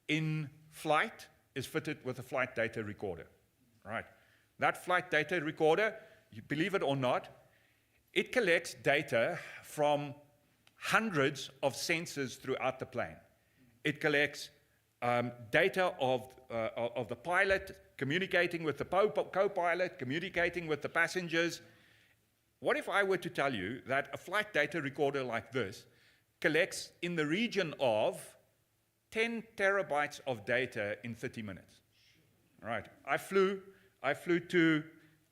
S3: in flight is fitted with a flight data recorder, right? That flight data recorder, you believe it or not, it collects data from hundreds of sensors throughout the plane. It collects data of the pilot, communicating with the co-pilot, communicating with the passengers. What if I were to tell you that a flight data recorder like this collects in the region of 10 terabytes of data in 30 minutes? All right. I flew to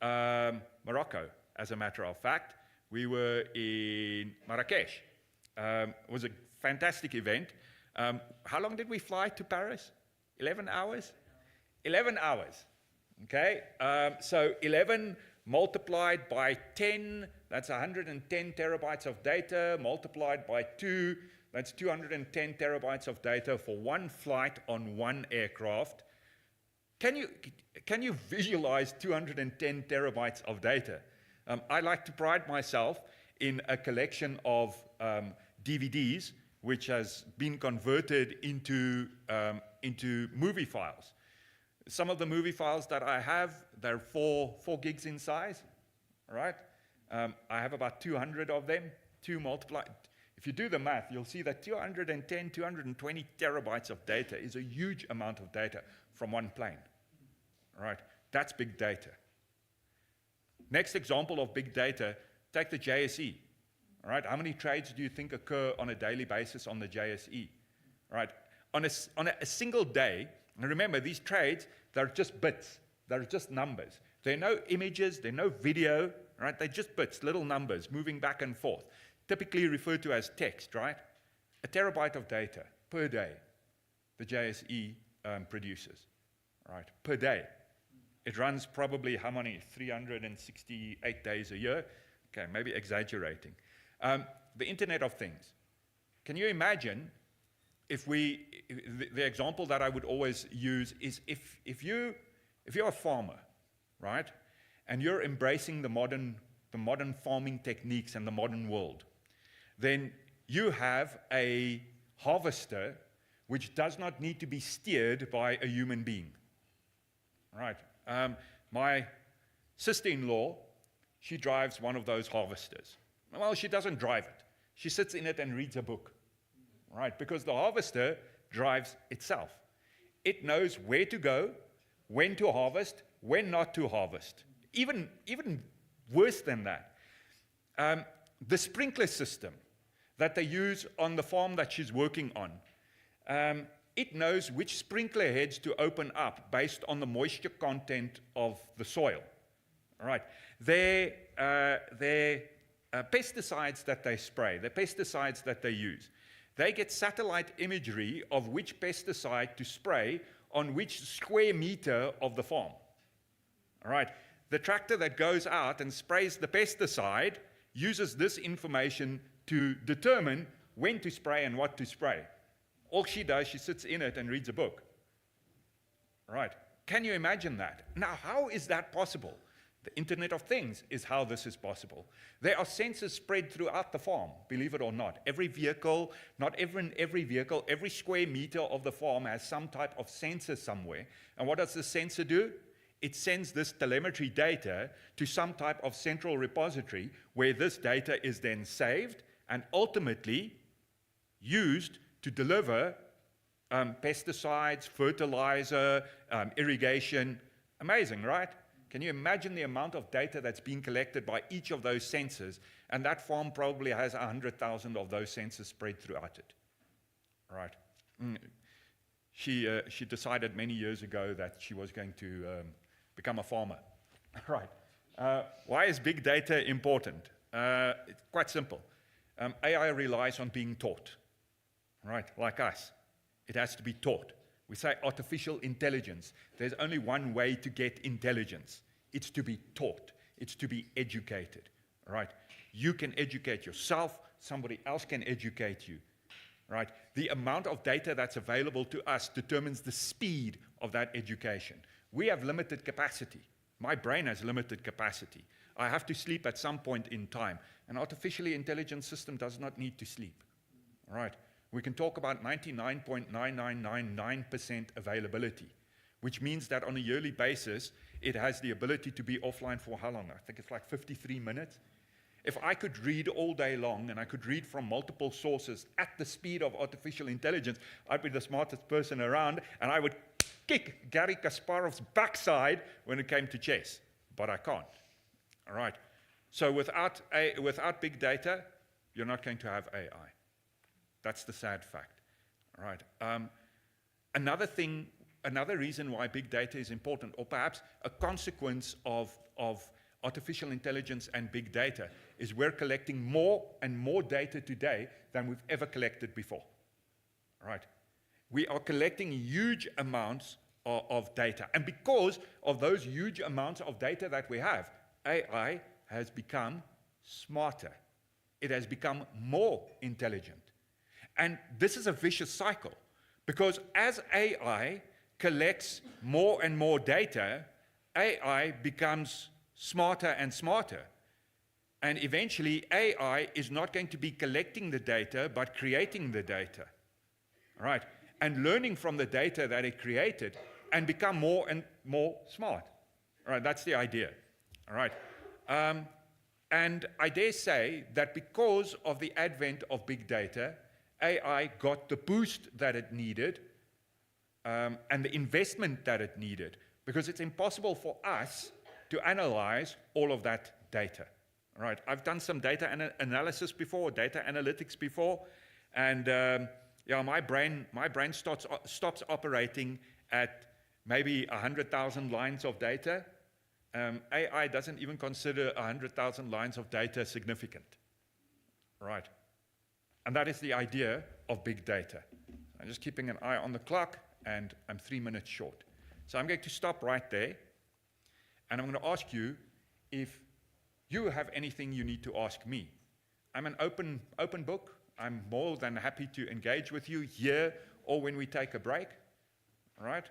S3: Morocco, as a matter of fact. We were in Marrakesh. It was a fantastic event. How long did we fly to Paris? 11 hours? 11 hours, okay? So 11 multiplied by 10, that's 110 terabytes of data, multiplied by 2, that's 210 terabytes of data for one flight on one aircraft. Can you visualize 210 terabytes of data? I like to pride myself in a collection of DVDs which has been converted into movie files. Some of the movie files that I have, they're 4 gigs in size, all right? I have about 200 of them, 2 multiplied. If you do the math, you'll see that 210, 220 terabytes of data is a huge amount of data from one plane, All right, that's big data. Next example of big data, take the JSE. All right, how many trades do you think occur on a daily basis on the JSE? All right, on a single day, and remember, these trades, they're just bits. They're just numbers. There are no images, there are no video, right? They're just bits, little numbers moving back and forth, typically referred to as text, right? A terabyte of data per day the JSE produces, right, per day. It runs probably how many? 368 days a year? Okay, maybe exaggerating. The Internet of Things. Can you imagine if the example that I would always use is if you're a farmer, right, and you're embracing the modern farming techniques and the modern world, then you have a harvester which does not need to be steered by a human being, right? My sister-in-law, she drives one of those harvesters. Well, she doesn't drive it. She sits in it and reads a book, right? Because the harvester drives itself. It knows where to go, when to harvest, when not to harvest. Even worse than that, the sprinkler system that they use on the farm that she's working on, it knows which sprinkler heads to open up based on the moisture content of the soil. All right. Their pesticides that they spray, the pesticides that they use, they get satellite imagery of which pesticide to spray on which square meter of the farm. All right. The tractor that goes out and sprays the pesticide uses this information to determine when to spray and what to spray. All she does, she sits in it and reads a book. Right? Can you imagine that? Now, how is that possible? The Internet of Things is how this is possible. There are sensors spread throughout the farm, believe it or not. Every vehicle, not even every vehicle, every square meter of the farm has some type of sensor somewhere. And what does the sensor do? It sends this telemetry data to some type of central repository where this data is then saved and ultimately used to deliver pesticides, fertilizer, irrigation. Amazing, right? Can you imagine the amount of data that's being collected by each of those sensors? And that farm probably has 100,000 of those sensors spread throughout it. Right? She decided many years ago that she was going to become a farmer. Right. Why is big data important? It's quite simple. AI relies on being taught. Right, like us. It has to be taught. We say artificial intelligence. There's only one way to get intelligence. It's to be taught. It's to be educated. Right? You can educate yourself. Somebody else can educate you. Right? The amount of data that's available to us determines the speed of that education. We have limited capacity. My brain has limited capacity. I have to sleep at some point in time. An artificially intelligent system does not need to sleep. Right? We can talk about 99.9999% availability, which means that on a yearly basis, it has the ability to be offline for how long? I think it's like 53 minutes. If I could read all day long, and I could read from multiple sources at the speed of artificial intelligence, I'd be the smartest person around, and I would kick Garry Kasparov's backside when it came to chess. But I can't. All right. So without big data, you're not going to have AI. That's the sad fact. All right. Another reason why big data is important, or perhaps a consequence of artificial intelligence and big data, is we're collecting more and more data today than we've ever collected before. All right. We are collecting huge amounts of data. And because of those huge amounts of data that we have, AI has become smarter. It has become more intelligent. And this is a vicious cycle, because as AI collects more and more data, AI becomes smarter and smarter. And eventually, AI is not going to be collecting the data, but creating the data. All right? And learning from the data that it created and become more and more smart. All right? That's the idea. All right? And I dare say that because of the advent of big data, AI got the boost that it needed and the investment that it needed because it's impossible for us to analyze all of that data. All right, I've done some data analysis before, data analytics before, and yeah, my brain stops operating at maybe 100,000 lines of data. AI doesn't even consider 100,000 lines of data significant. Right, and that is the idea of big data. I'm just keeping an eye on the clock, and I'm 3 minutes short. So I'm going to stop right there, and I'm going to ask you if you have anything you need to ask me. I'm an open book. I'm more than happy to engage with you here or when we take a break. All right?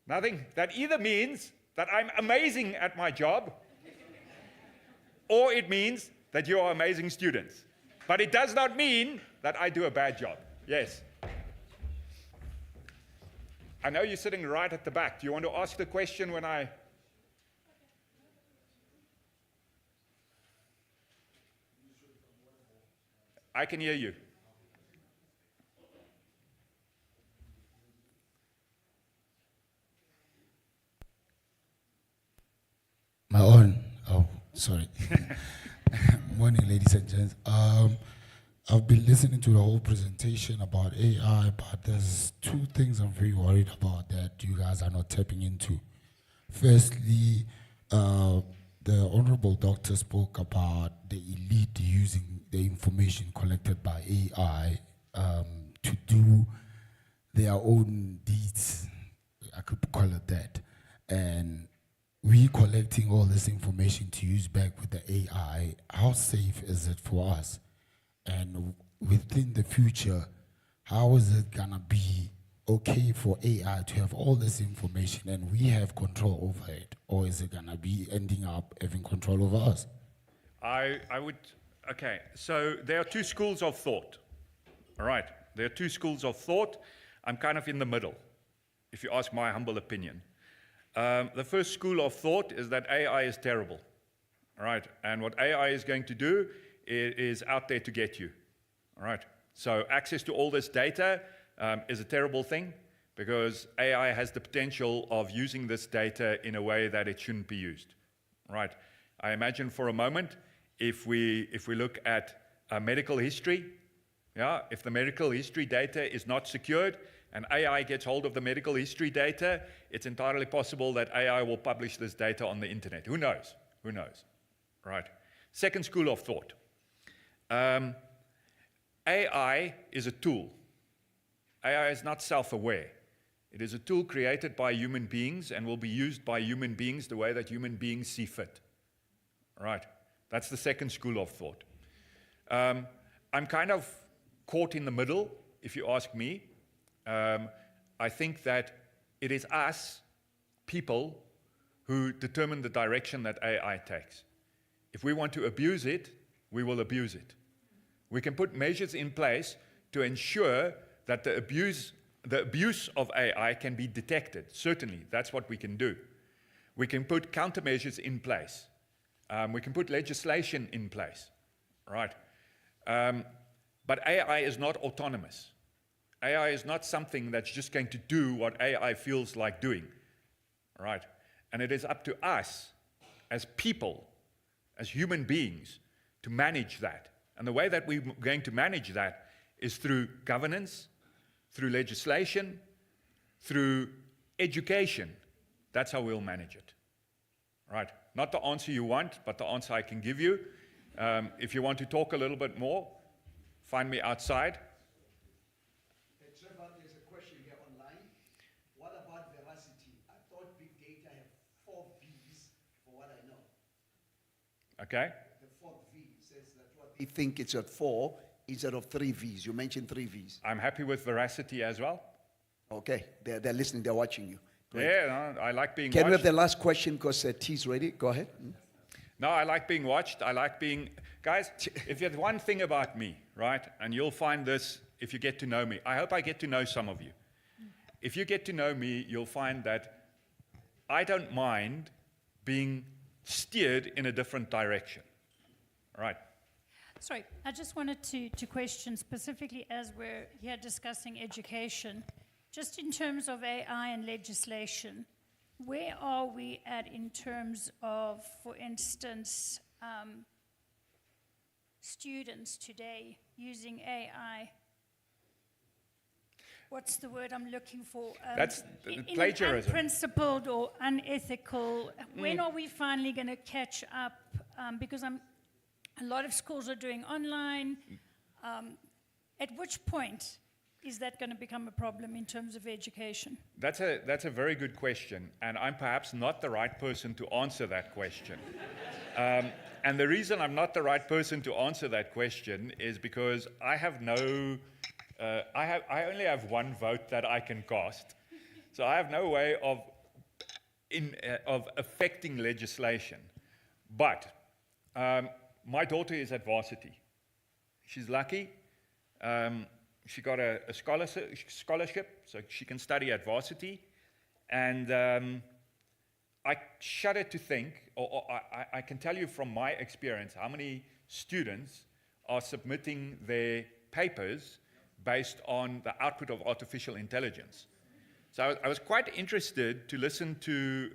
S3: Nothing. That either means that I'm amazing at my job, or it means that you are amazing students. But it does not mean that I do a bad job. Yes. I know you're sitting right at the back. Do you want to ask the question when I... I can hear you.
S4: My own. Oh, sorry. Morning, ladies and gents. I've been listening to the whole presentation about AI, but there's two things I'm very worried about that you guys are not tapping into. Firstly, the Honorable Doctor spoke about the elite using the information collected by AI to do their own deeds. I could call it that. And we collecting all this information to use back with the AI, how safe is it for us? And within the future, how is it gonna be okay for AI to have all this information and we have control over it? Or is it gonna be ending up having control over us?
S3: I would, okay, so there are two schools of thought. All right, there are two schools of thought. I'm kind of in the middle, if you ask my humble opinion. The first school of thought is that AI is terrible, all right? And what AI is going to do is out there to get you, all right? So access to all this data is a terrible thing because AI has the potential of using this data in a way that it shouldn't be used, right? I imagine for a moment, if we look at medical history, yeah, if the medical history data is not secured, and AI gets hold of the medical history data, it's entirely possible that AI will publish this data on the internet. Who knows? Who knows? Right. Second school of thought. AI is a tool. AI is not self-aware. It is a tool created by human beings and will be used by human beings the way that human beings see fit. Right. That's the second school of thought. I'm kind of caught in the middle, if you ask me. I think that it is us, people, who determine the direction that AI takes. If we want to abuse it, we will abuse it. We can put measures in place to ensure that the abuse of AI can be detected. Certainly, that's what we can do. We can put countermeasures in place. We can put legislation in place, right? But AI is not autonomous. AI is not something that's just going to do what AI feels like doing, right? And it is up to us as people, as human beings, to manage that. And the way that we're going to manage that is through governance, through legislation, through education. That's how we'll manage it, right? Not the answer you want, but the answer I can give you. If you want to talk a little bit more, find me outside.
S2: Trevor, there's a question here online. What about veracity? I thought big data have 4 V's for what I know.
S3: Okay.
S2: The fourth V says that what they think it's at 4 instead of 3 V's. You mentioned 3 V's.
S3: I'm happy with veracity as well.
S2: Okay, they're listening, they're watching you. Great.
S3: Yeah, no, I like being
S2: Can we have
S3: watched.
S2: the last question because T's ready? Go ahead.
S3: No, I like being watched. I like being... Guys, if you have one thing about me, right, and you'll find this if you get to know me. I hope I get to know some of you. If you get to know me, you'll find that I don't mind being steered in a different direction. Right.
S5: Sorry, I just wanted to question specifically as we're here discussing education. Just in terms of AI and legislation, where are we at in terms of, for instance, students today using AI? What's the word I'm looking for?
S3: That's
S5: in
S3: plagiarism.
S5: an unprincipled or unethical. When are we finally going to catch up? Because a lot of schools are doing online. At which point is that going to become a problem in terms of education?
S3: That's a very good question, and I'm perhaps not the right person to answer that question. And the reason I'm not the right person to answer that question is because I have no, I only have one vote that I can cast, so I have no way of affecting legislation. But my daughter is at varsity. She's lucky. She got a scholarship, so she can study at varsity. And I shudder to think, or I can tell you from my experience, how many students are submitting their papers based on the output of artificial intelligence. So I was quite interested to listen to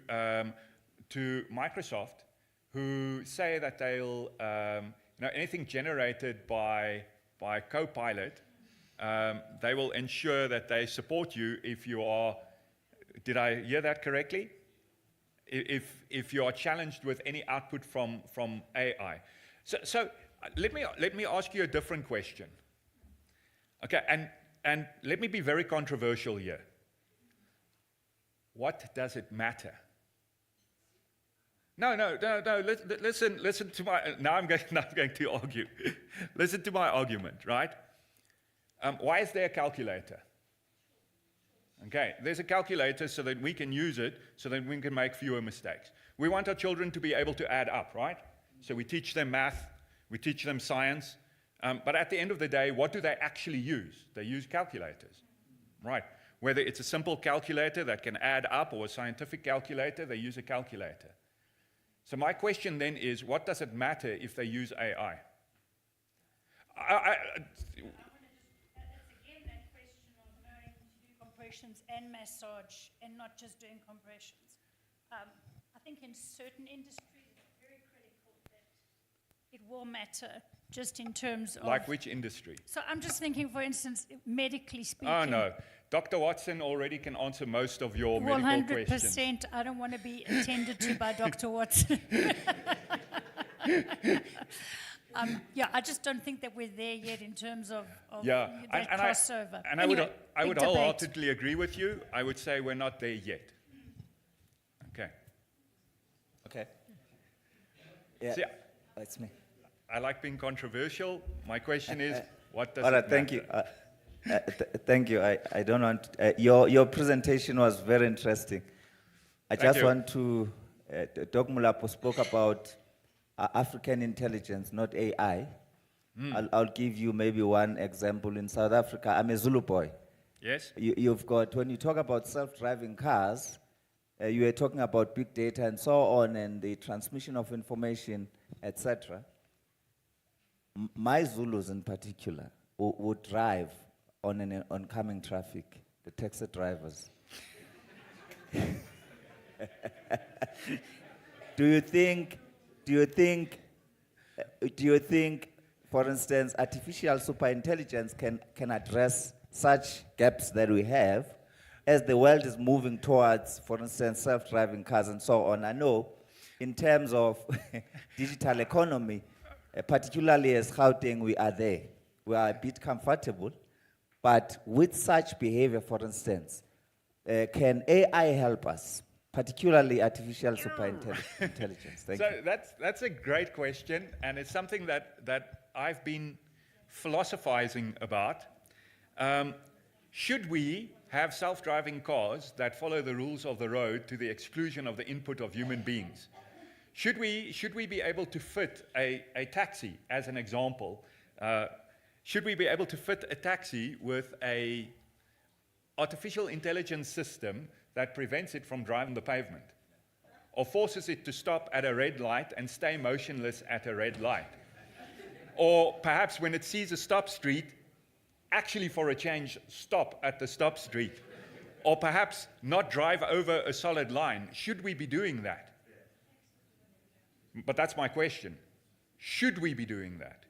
S3: Microsoft, who say that they'll, anything generated by Copilot, they will ensure that they support you if you are, did I hear that correctly? If you are challenged with any output from AI. So let me ask you a different question. Okay, and let me be very controversial here. What does it matter? No, listen to my, now I'm going to argue. Listen to my argument, right? Why is there a calculator? Okay, there's a calculator so that we can use it, so that we can make fewer mistakes. We want our children to be able to add up, right? So we teach them math, we teach them science, but at the end of the day, what do they actually use? They use calculators, right? Whether it's a simple calculator that can add up or a scientific calculator, they use a calculator. So my question then is, what does it matter if they use AI?
S5: Compressions and massage and not just doing compressions. I think in certain industries it's very critical that it will matter just in terms of...
S3: Like which industry?
S5: So I'm just thinking, for instance, medically speaking.
S3: Oh, no. Dr. Watson already can answer most of your medical
S5: 100%,
S3: questions.
S5: I don't want to be attended to by Dr. Watson. Yeah, I just don't think that we're there yet in terms of
S3: Yeah,
S5: that crossover.
S3: And
S5: Anyway,
S3: I would
S5: big debate.
S3: wholeheartedly agree with you. I would say we're not there yet. Okay.
S6: Okay. Yeah,
S3: See,
S6: that's me.
S3: I like being controversial. My question is, what does
S6: All
S3: it
S6: right, thank you.
S3: matter?
S6: Thank you. I don't want, your presentation was very interesting. I
S3: Thank
S6: just
S3: you.
S6: want to, Dr. Molapo spoke about African intelligence, not AI. I'll give you maybe one example. In South Africa, I'm a Zulu boy.
S3: Yes?
S6: You've got, when you talk about self-driving cars, you were talking about big data and so on, and the transmission of information, etc. My Zulus in particular would drive on an oncoming traffic, the taxi drivers. Do you think, for instance, artificial superintelligence can address such gaps that we have as the world is moving towards, for instance, self-driving cars and so on? I know in terms of digital economy, particularly as Gauteng, we are there. We are a bit comfortable, but with such behavior, for instance, can AI help us, particularly artificial superintelligence? Thank you.
S3: So that's a great question, and it's something that I've been philosophizing about. Should we have self-driving cars that follow the rules of the road to the exclusion of the input of human beings? Should we be able to fit a taxi, as an example? Should we be able to fit a taxi with a artificial intelligence system that prevents it from driving the pavement, or forces it to stop at a red light and stay motionless at a red light? Or perhaps when it sees a stop street, actually for a change, stop at the stop street. Or perhaps not drive over a solid line. Should we be doing that? But that's my question. Should we be doing that?